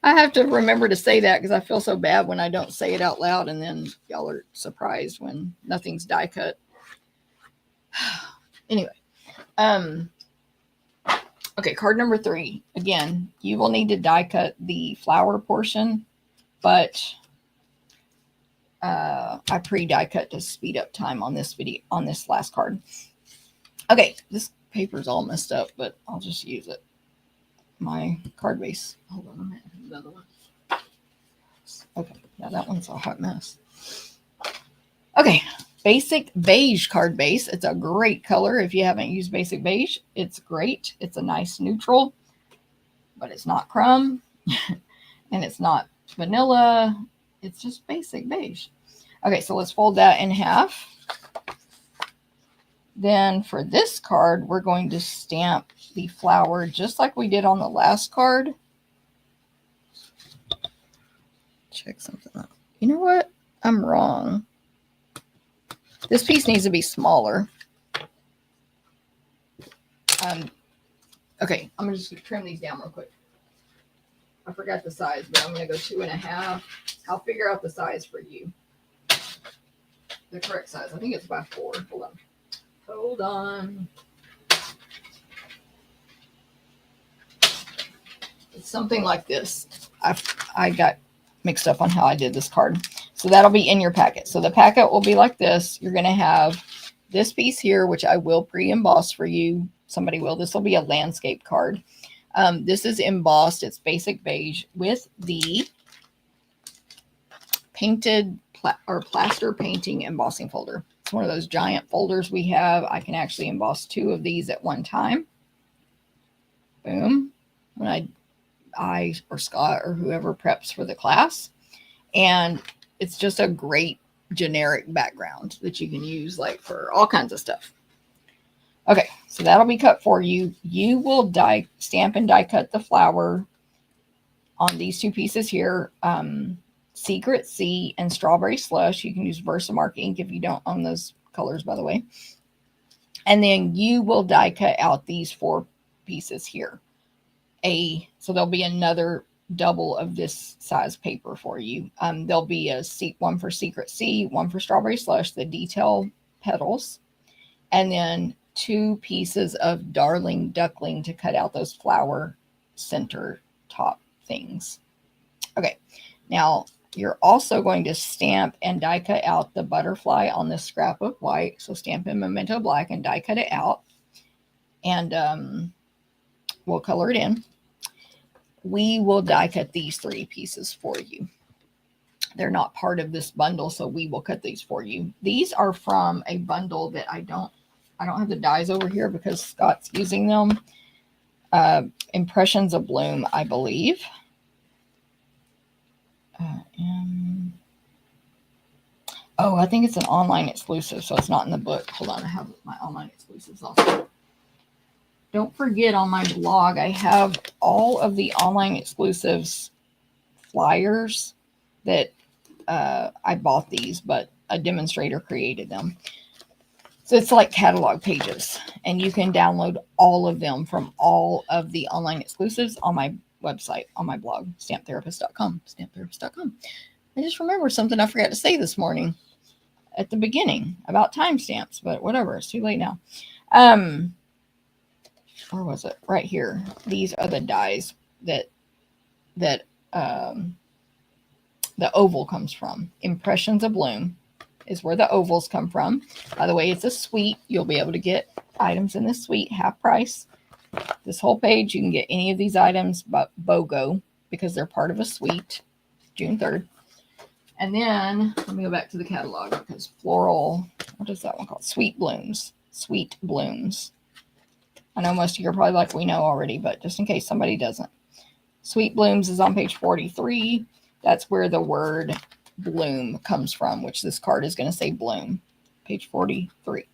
I have to remember to say that because I feel so bad when I don't say it out loud, and then y'all are surprised when nothing's die cut. Anyway, okay, card number 3. Again, you will need to die cut the flower portion, but I pre-die cut to speed up time on this video, on this last card. Okay, this paper's all messed up, but I'll just use it. My card base. Hold on a minute. Another one. Okay, yeah, that one's a hot mess. Okay, basic beige card base. It's a great color. If you haven't used basic beige, it's great. It's a nice neutral, but it's not crumb and it's not vanilla. It's just basic beige. Okay, so let's fold that in half. Then for this card, we're going to stamp the flower just like we did on the last card. Check something out. You know what? I'm wrong. This piece needs to be smaller. Okay, I'm going to just trim these down real quick. I forgot the size, but I'm going to go 2.5. I'll figure out the size for you. The correct size. I think it's by 4. Hold on. Hold on. It's something like this. I got mixed up on how I did this card. So that'll be in your packet. So the packet will be like this. You're going to have this piece here, which I will pre-emboss for you. Somebody will. This will be a landscape card. This is embossed. It's basic beige with the painted or plaster painting embossing folder. It's one of those giant folders we have. I can actually emboss 2 of these at one time. Boom. When I or Scott or whoever preps for the class. And it's just a great generic background that you can use like for all kinds of stuff. Okay, so that'll be cut for you. You will stamp and die cut the flower on these 2 pieces here. Secret Sea and Strawberry Slush. You can use Versamark ink if you don't own those colors, by the way. And then you will die cut out these 4 pieces here. So there'll be another double of this size paper for you. There'll be one for Secret Sea, one for Strawberry Slush, the detail petals. and then 2 pieces of Darling Duckling to cut out those flower center top things. Okay, now you're also going to stamp and die cut out the butterfly on this scrap of white. So stamp in Memento Black and die cut it out. And we'll color it in. We will die cut these 3 pieces for you. They're not part of this bundle, so we will cut these for you. These are from a bundle that I don't have the dies over here because Scott's using them. Impressions of Bloom, I believe. Oh, I think it's an online exclusive, so it's not in the book. Hold on, I have my online exclusives also. Don't forget, on my blog, I have all of the online exclusives flyers that I bought these, but a demonstrator created them. So it's like catalog pages, and you can download all of them from all of the online exclusives on my website, on my blog, stamptherapist.com, stamptherapist.com. I just remembered something I forgot to say this morning at the beginning about timestamps, but whatever, it's too late now. Where was it? Right here. These are the dies that the oval comes from. Impressions of Bloom is where the ovals come from. By the way, it's a suite. You'll be able to get items in this suite half price. This whole page, you can get any of these items but BOGO because they're part of a suite. June 3rd. And then, let me go back to the catalog because floral, what is that one called? Sweet Blooms. Sweet Blooms. I know most of you are probably like, we know already, but just in case somebody doesn't. Sweet Blooms is on page 43. That's where the word bloom comes from, which this card is going to say bloom. Page 43.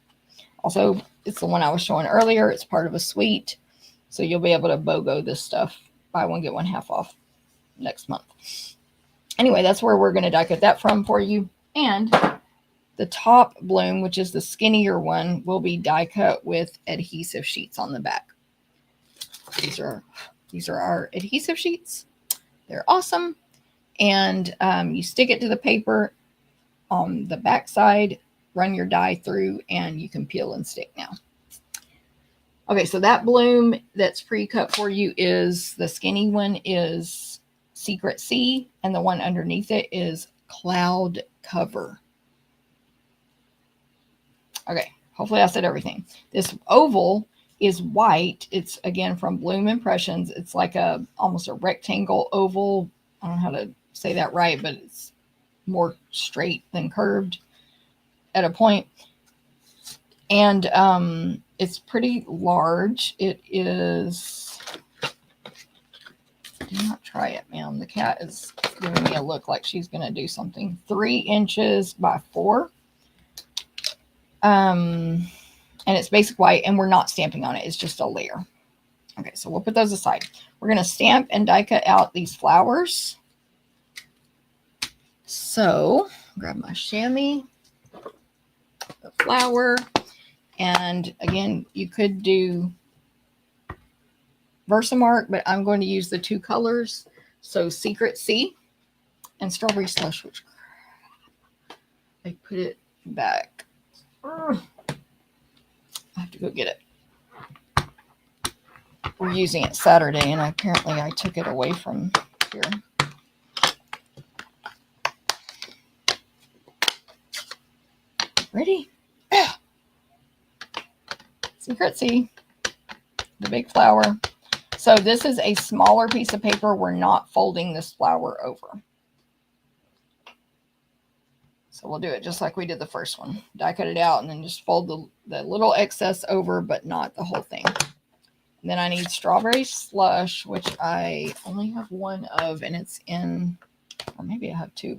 Also, it's the one I was showing earlier. It's part of a suite. So you'll be able to BOGO this stuff. Buy one, get one half off next month. Anyway, that's where we're going to die cut that from for you. And the top bloom, which is the skinnier one, will be die cut with adhesive sheets on the back. These are our adhesive sheets. They're awesome. And you stick it to the paper on the back side, run your die through, and you can peel and stick now. Okay, so that bloom that's pre-cut for you is, the skinny one is Secret Sea, and the one underneath it is Cloud Cover. Okay, hopefully I said everything. This oval is white. It's, again, from Bloom Impressions. It's like almost a rectangle oval. I don't know how to say that right, but it's more straight than curved at a point. And it's pretty large. It is, do not try it, ma'am. The cat is giving me a look like she's going to do something. 3 inches by 4. And it's basic white, and we're not stamping on it. It's just a layer. Okay, so we'll put those aside. We're going to stamp and die cut out these flowers. So, grab my chamois, the flower, and again, you could do Versamark, but I'm going to use the 2 colors. So, Secret Sea and Strawberry Slush, which I put it back. I have to go get it. We're using it Saturday, and apparently I took it away from here. Ready? Yeah. Secret Sea, the big flower. So this is a smaller piece of paper. We're not folding this flower over. So we'll do it just like we did the first one. Die cut it out and then just fold the little excess over, but not the whole thing. And then I need Strawberry Slush, which I only have 1 of, and it's in, or maybe I have 2,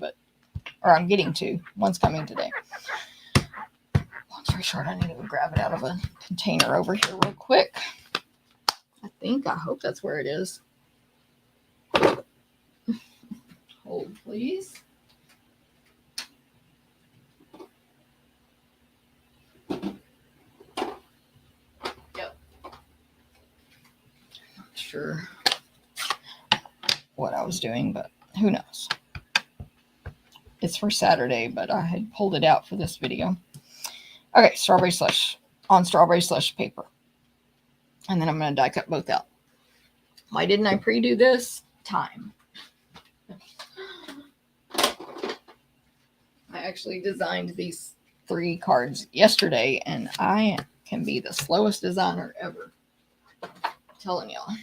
or I'm getting 2. One's coming today. Long story short, I need to go grab it out of a container over here real quick. I hope that's where it is. Hold, please. Yep. Not sure what I was doing, but who knows. It's for Saturday, but I had pulled it out for this video. Okay, Strawberry Slush on strawberry slush paper. And then I'm going to die cut both out. Why didn't I pre-do this? Time. I actually designed these 3 cards yesterday, and I can be the slowest designer ever. I'm telling y'all.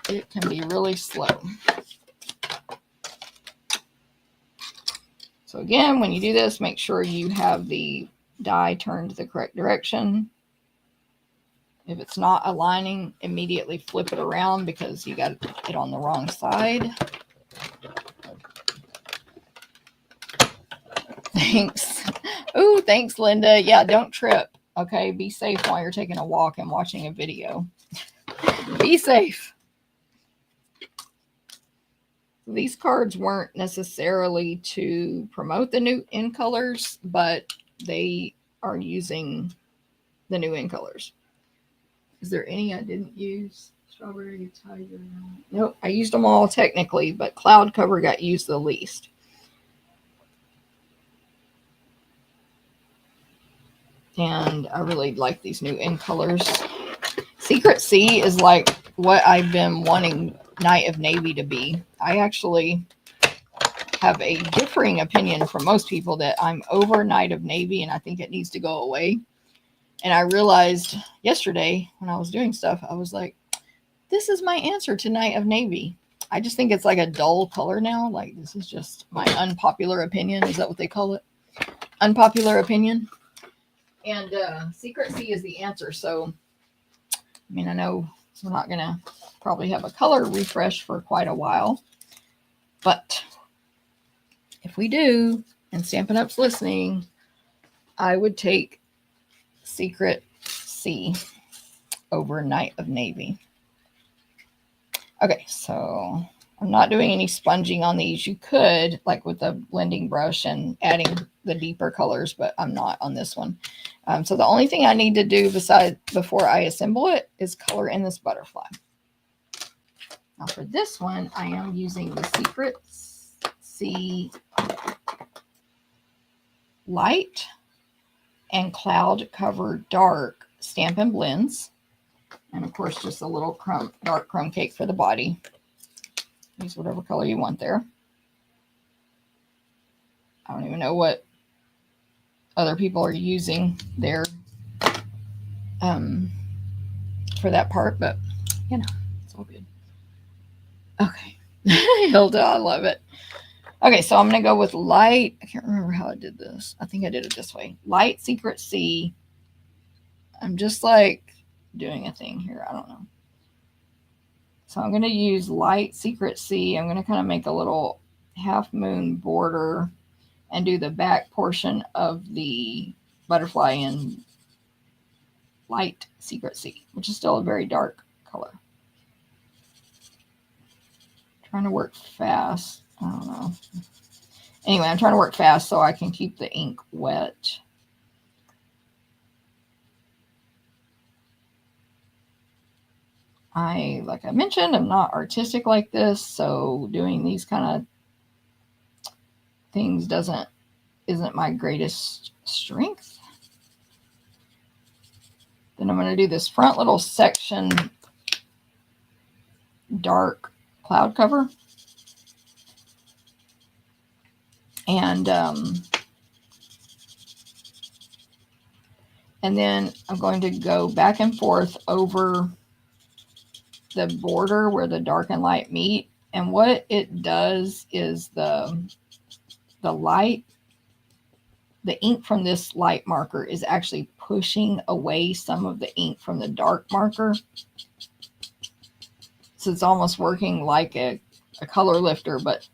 It can be really slow. So again, when you do this, make sure you have the die turned the correct direction. If it's not aligning, immediately flip it around because you got it on the wrong side. Thanks. Ooh, thanks, Linda. Yeah, don't trip. Okay, be safe while you're taking a walk and watching a video. Be safe. These cards weren't necessarily to promote the new in colors, but they are using the new in colors. Is there any I didn't use? Strawberry, tiger. Nope, I used them all technically, but cloud cover got used the least. And I really like these new in colors. Secret Sea is like what I've been wanting Night of Navy to be. I actually have a differing opinion from most people that I'm over Night of Navy and I think it needs to go away. And I realized yesterday when I was doing stuff, I was like, this is my answer to Night of Navy. I just think it's like a dull color now. Like, this is just my unpopular opinion. Is that what they call it? Unpopular opinion. And Secret Sea is the answer. So, I mean, I know we're not going to probably have a color refresh for quite a while. But if we do, and Stampin' Up's listening, I would take Secret Sea over Night of Navy. Okay, so I'm not doing any sponging on these. You could, like with a blending brush and adding the deeper colors, but I'm not on this one. So the only thing I need to do before I assemble it is color in this butterfly. Now for this one, I am using the Secret Sea Light and Cloud Cover Dark Stampin' Blends. And of course, just a little dark crumb cake for the body. Use whatever color you want there. I don't even know what other people are using there for that part, but you know, it's all good. Okay. Hilda, I love it. Okay, so I'm going to go with light. I can't remember how I did this. I think I did it this way. Light Secret Sea. I'm just like doing a thing here. I don't know. So I'm going to use light Secret Sea. I'm going to kind of make a little half moon border and do the back portion of the butterfly in light Secret Sea, which is still a very dark color. Trying to work fast. I don't know. Anyway, I'm trying to work fast so I can keep the ink wet. Like I mentioned, I'm not artistic like this, so doing these kind of things isn't my greatest strength. Then I'm going to do this front little section dark cloud cover. And then I'm going to go back and forth over the border where the dark and light meet. And what it does is the light, the ink from this light marker is actually pushing away some of the ink from the dark marker. So it's almost working like a color lifter, but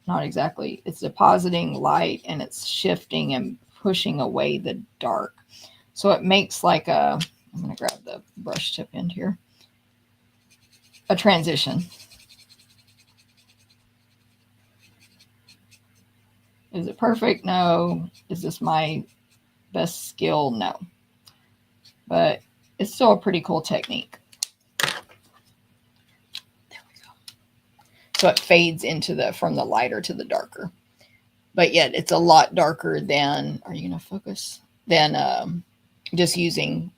not exactly. It's depositing light and it's shifting and pushing away the dark. So it makes like I'm going to grab the brush tip end here. A transition. Is it perfect? No. Is this my best skill? No. But it's still a pretty cool technique. There we go. So it fades into from the lighter to the darker. But yet it's a lot darker than, are you going to focus? than just using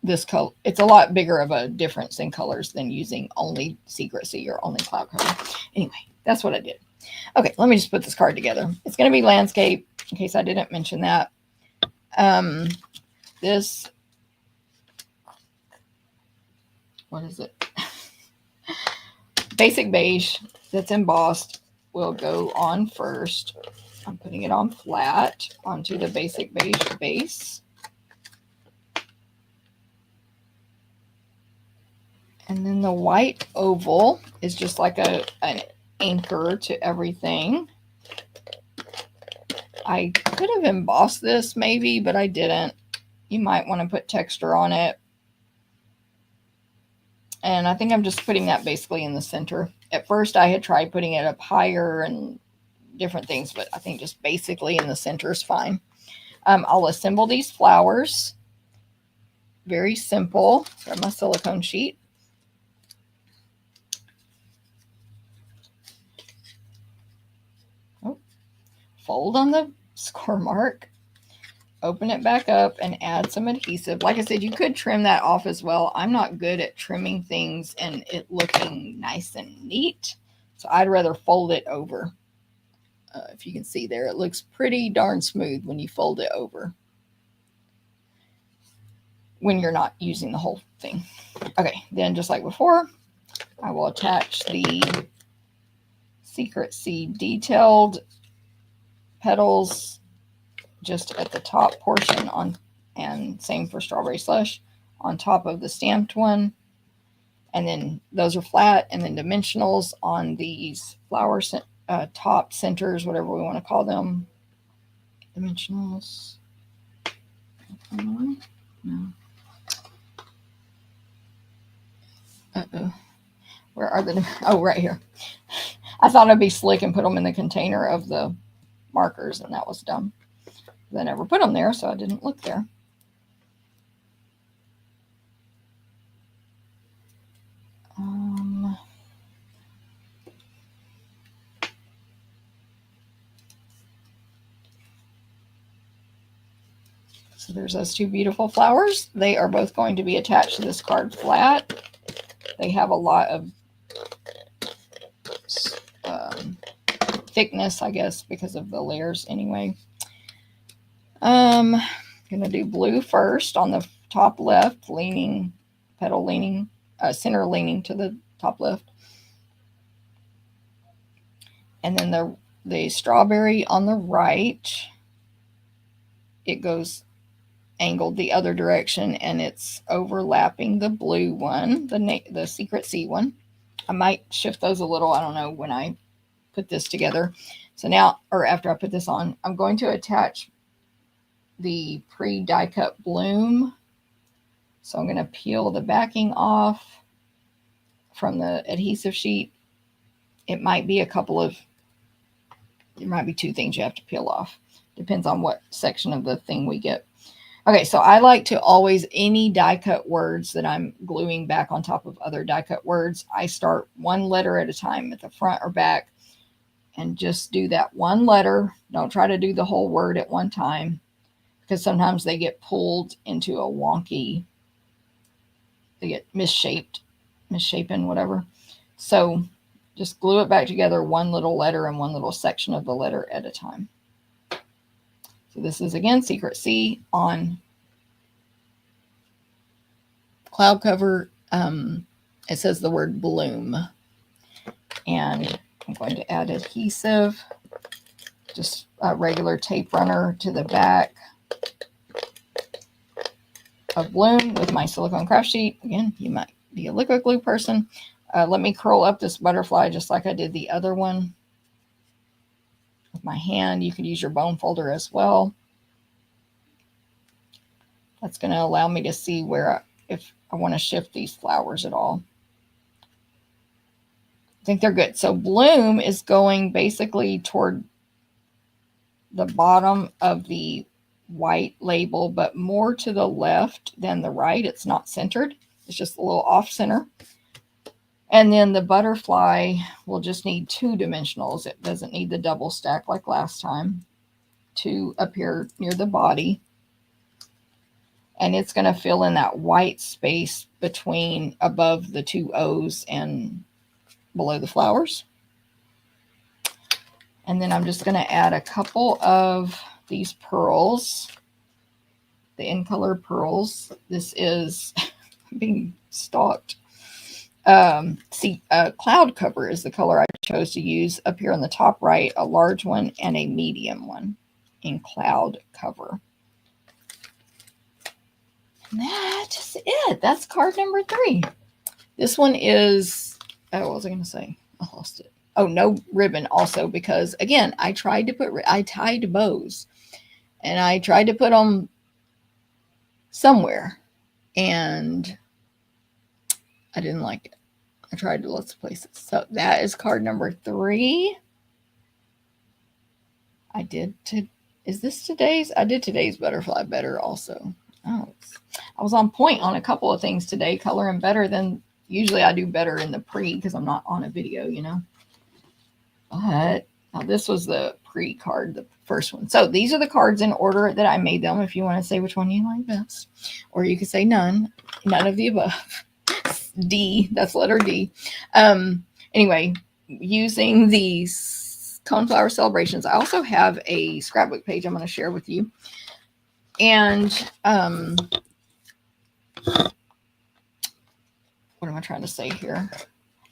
this color. It's a lot bigger of a difference in colors than using only Secrecy or only Cloud Cover. Anyway, that's what I did. Okay, let me just put this card together. It's going to be landscape, in case I didn't mention that. This, what is it? Basic beige that's embossed will go on first. I'm putting it on flat onto the basic beige base. And then the white oval is just like an anchor to everything. I could have embossed this maybe, but I didn't. You might want to put texture on it. And I think I'm just putting that basically in the center. At first I had tried putting it up higher and different things, but I think just basically in the center is fine. I'll assemble these flowers. Very simple. Grab my silicone sheet. Fold on the score mark, open it back up, and add some adhesive. Like I said, you could trim that off as well. I'm not good at trimming things and it looking nice and neat, so I'd rather fold it over. If you can see there, it looks pretty darn smooth when you fold it over, when you're not using the whole thing. Okay, then just like before, I will attach the Secrecy detailed petals just at the top portion on, and same for Strawberry Slush, on top of the stamped one. And then those are flat, and then dimensionals on these flower top centers, whatever we want to call them. Dimensionals. No. Uh-oh. Where are the, oh, right here. I thought I'd be slick and put them in the container of the markers, and that was dumb. I never put them there, so I didn't look there. So there's those two beautiful flowers. They are both going to be attached to this card flat. They have a lot of thickness, I guess, because of the layers anyway. I'm gonna do blue first on the top left, leaning, petal leaning, center leaning to the top left. And then the strawberry on the right, it goes angled the other direction, and it's overlapping the blue one, the Secrecy one. I might shift those a little, I don't know, when I put this together. So now, or after I put this on, I'm going to attach the pre-die cut bloom. So I'm going to peel the backing off from the adhesive sheet. It might be there might be two things you have to peel off. Depends on what section of the thing we get. Okay, so I like to always, any die cut words that I'm gluing back on top of other die cut words, I start one letter at a time at the front or back and just do that one letter. Don't try to do the whole word at one time, because sometimes they get pulled into a wonky, they get misshapen, whatever. So just glue it back together, one little letter and one little section of the letter at a time. So this is, again, Secrecy on cloud cover. It says the word bloom. And I'm going to add adhesive, just a regular tape runner to the back of bloom with my silicone craft sheet. Again, you might be a liquid glue person. Let me curl up this butterfly just like I did the other one with my hand. You could use your bone folder as well. That's going to allow me to see where, if I want to shift these flowers at all. I think they're good. So bloom is going basically toward the bottom of the white label, but more to the left than the right. It's not centered. It's just a little off center. And then the butterfly will just need two dimensionals. It doesn't need the double stack like last time to appear near the body. And it's going to fill in that white space between above the two O's and below the flowers. And then I'm just going to add a couple of these pearls, the in color pearls. This is being stalked. Cloud cover is the color I chose to use. Up here on the top right, a large one and a medium one in cloud cover. And that's it. That's card number 3. This one is, what was I going to say? I lost it. Oh, no ribbon also, because again, I tied bows and I tried to put them somewhere and I didn't like it. I tried to lots of places. So that is card number 3. Is this today's? I did today's butterfly better also. Oh, I was on point on a couple of things today, coloring better than usually I do better in the pre because I'm not on a video, you know. But now this was the pre card, the first one. So these are the cards in order that I made them. If you want to say which one you like best, or you could say none of the above. D, that's letter D. Anyway, using these Coneflower Celebrations, I also have a scrapbook page I'm going to share with you. And what am I trying to say here?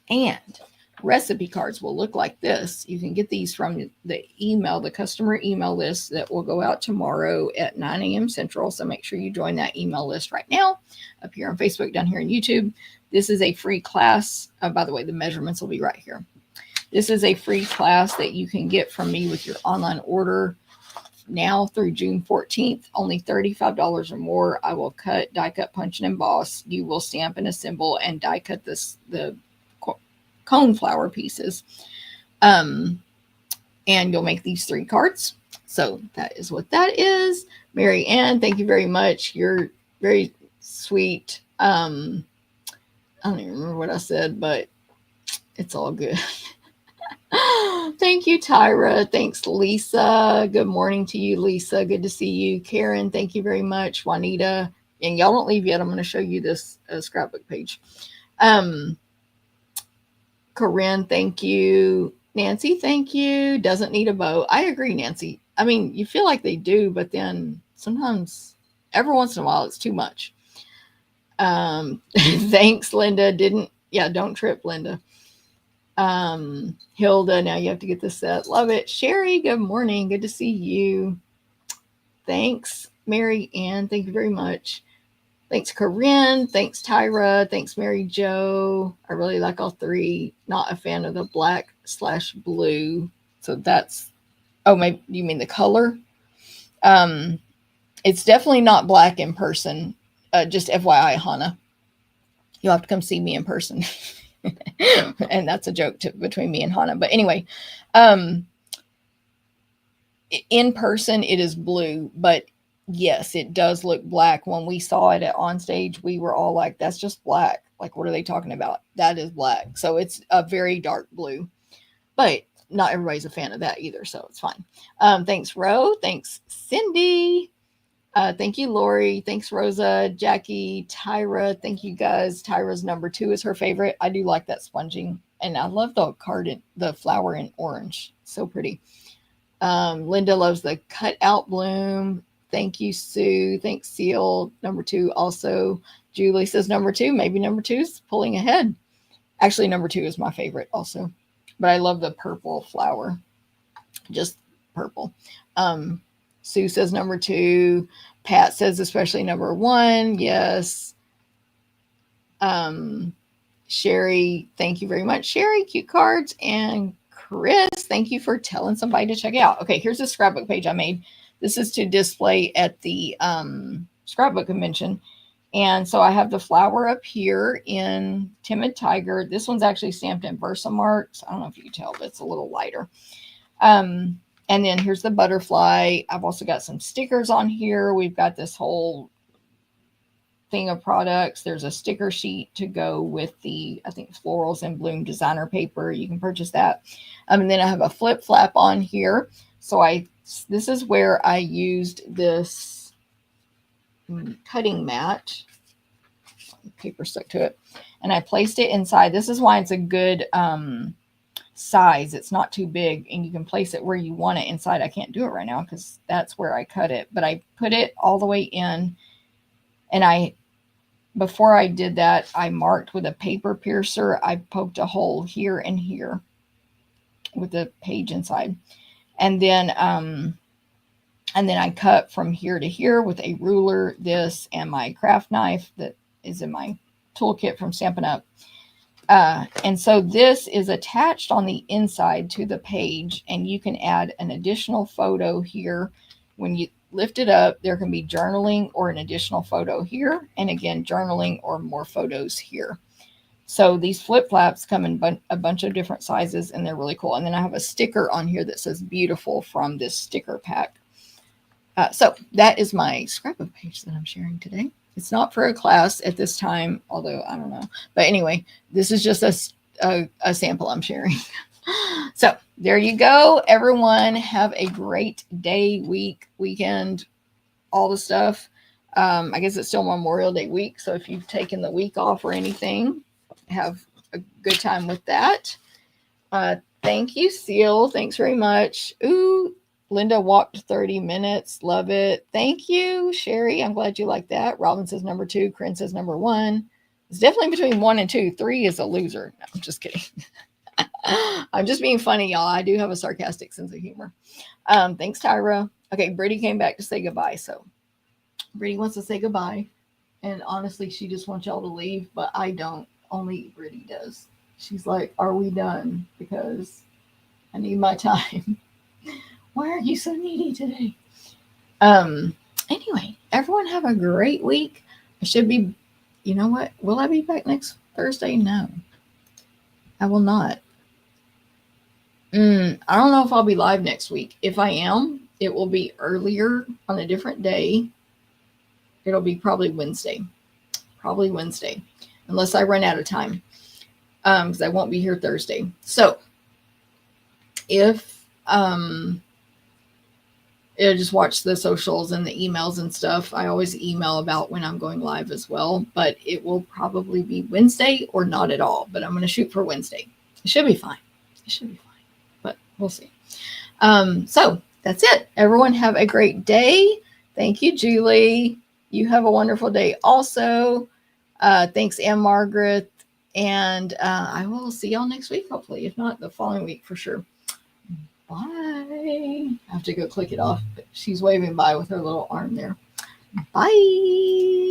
And recipe cards will look like this. You can get these from the email, the customer email list that will go out tomorrow at 9 a.m. Central. So make sure you join that email list right now up here on Facebook, down here on YouTube. This is a free class. By the way, the measurements will be right here. This is a free class that you can get from me with your online order now through June 14th, only $35 or more. I will cut, die cut, punch, and emboss. You will stamp and assemble and die cut the coneflower pieces. And you'll make these 3 cards. So that is what that is. Mary Ann, thank you very much. You're very sweet. I don't even remember what I said, but it's all good. Thank you, Tyra. Thanks, Lisa. Good morning to you, Lisa. Good to see you. Karen, thank you very much. Juanita. And y'all don't leave yet. I'm going to show you this scrapbook page. Corinne, thank you. Nancy, thank you. Doesn't need a bow. I agree, Nancy. I mean, you feel like they do, but then sometimes, every once in a while, it's too much. Thanks, Linda. Don't trip, Linda. Hilda, now you have to get this set. Love it. Sherry, good morning. Good to see you. Thanks, Mary Ann. Thank you very much. Thanks, Corinne. Thanks, Tyra. Thanks, Mary Jo. I really like all 3. Not a fan of the black/blue. So that's, maybe you mean the color? It's definitely not black in person. Just FYI, Hannah. You'll have to come see me in person. And that's a joke between me and Hannah. But anyway, in person, it is blue. But yes, it does look black. When we saw it on stage, we were all like, that's just black. Like, what are they talking about? That is black. So it's a very dark blue. But not everybody's a fan of that either. So it's fine. Thanks, Ro. Thanks, Cindy. Thank you, Lori. Thanks, Rosa, Jackie, Tyra. Thank you, guys. Tyra's number 2 is her favorite. I do like that sponging. And I love the flower in orange. So pretty. Linda loves the cut out bloom. Thank you, Sue. Thanks, Seal. Number 2 also. Julie says number 2. Maybe number 2 is pulling ahead. Actually, number 2 is my favorite also. But I love the purple flower. Just purple. Sue says number 2. Pat says especially number 1. Yes. Sherry, thank you very much. Sherry, cute cards. And Chris, thank you for telling somebody to check it out. Okay, here's a scrapbook page I made. This is to display at the scrapbook convention. And so I have the flower up here in Timid Tiger. This one's actually stamped in Versamarks. I don't know if you can tell, but it's a little lighter. And then here's the butterfly. I've also got some stickers on here. We've got this whole thing of products. There's a sticker sheet to go with the, I think, Florals and Bloom designer paper. You can purchase that. And then I have a flip flap on here. So this is where I used this cutting mat. Paper stuck to it. And I placed it inside. This is why it's a good size. It's not too big, and you can place it where you want it inside. I can't do it right now because that's where I cut it, but I put it all the way in, and before I did that, I marked with a paper piercer. I poked a hole here and here with the page inside, and then I cut from here to here with a ruler, this, and my craft knife that is in my toolkit from Stampin' Up. And so this is attached on the inside to the page, and you can add an additional photo here. When you lift it up, there can be journaling or an additional photo here, and again, journaling or more photos here. So these flip flaps come in a bunch of different sizes, and they're really cool. And then I have a sticker on here that says beautiful from this sticker pack. So that is my scrapbook page that I'm sharing today. It's not for a class at this time, although I don't know. But anyway, this is just a sample I'm sharing. So there you go. Everyone have a great day, week, weekend, all the stuff. I guess it's still Memorial Day week. So if you've taken the week off or anything, have a good time with that. Thank you, Seal. Thanks very much. Ooh, Linda walked 30 minutes. Love it. Thank you, Sherry. I'm glad you like that. Robin says number 2. Corinne says number 1. It's definitely between 1 and 2. 3 is a loser. No, I'm just kidding. I'm just being funny, y'all. I do have a sarcastic sense of humor. Thanks, Tyra. Okay, Brittany came back to say goodbye. So Brittany wants to say goodbye. And honestly, she just wants y'all to leave, but I don't. Only Brittany does. She's like, are we done? Because I need my time. Why are you so needy today? Anyway, everyone have a great week. I should be, you know what? Will I be back next Thursday? No, I will not. I don't know if I'll be live next week. If I am, it will be earlier on a different day. It'll be probably Wednesday. Unless I run out of time. Because I won't be here Thursday. So if just watch the socials and the emails and stuff. I always email about when I'm going live as well, but it will probably be Wednesday or not at all. But I'm going to shoot for Wednesday. It should be fine. But we'll see. So that's it. Everyone have a great day. Thank you, Julie. You have a wonderful day also. Thanks, Ann Margaret. And I will see y'all next week, hopefully. If not, the following week for sure. Bye. I have to go click it off, but she's waving bye with her little arm there. Bye.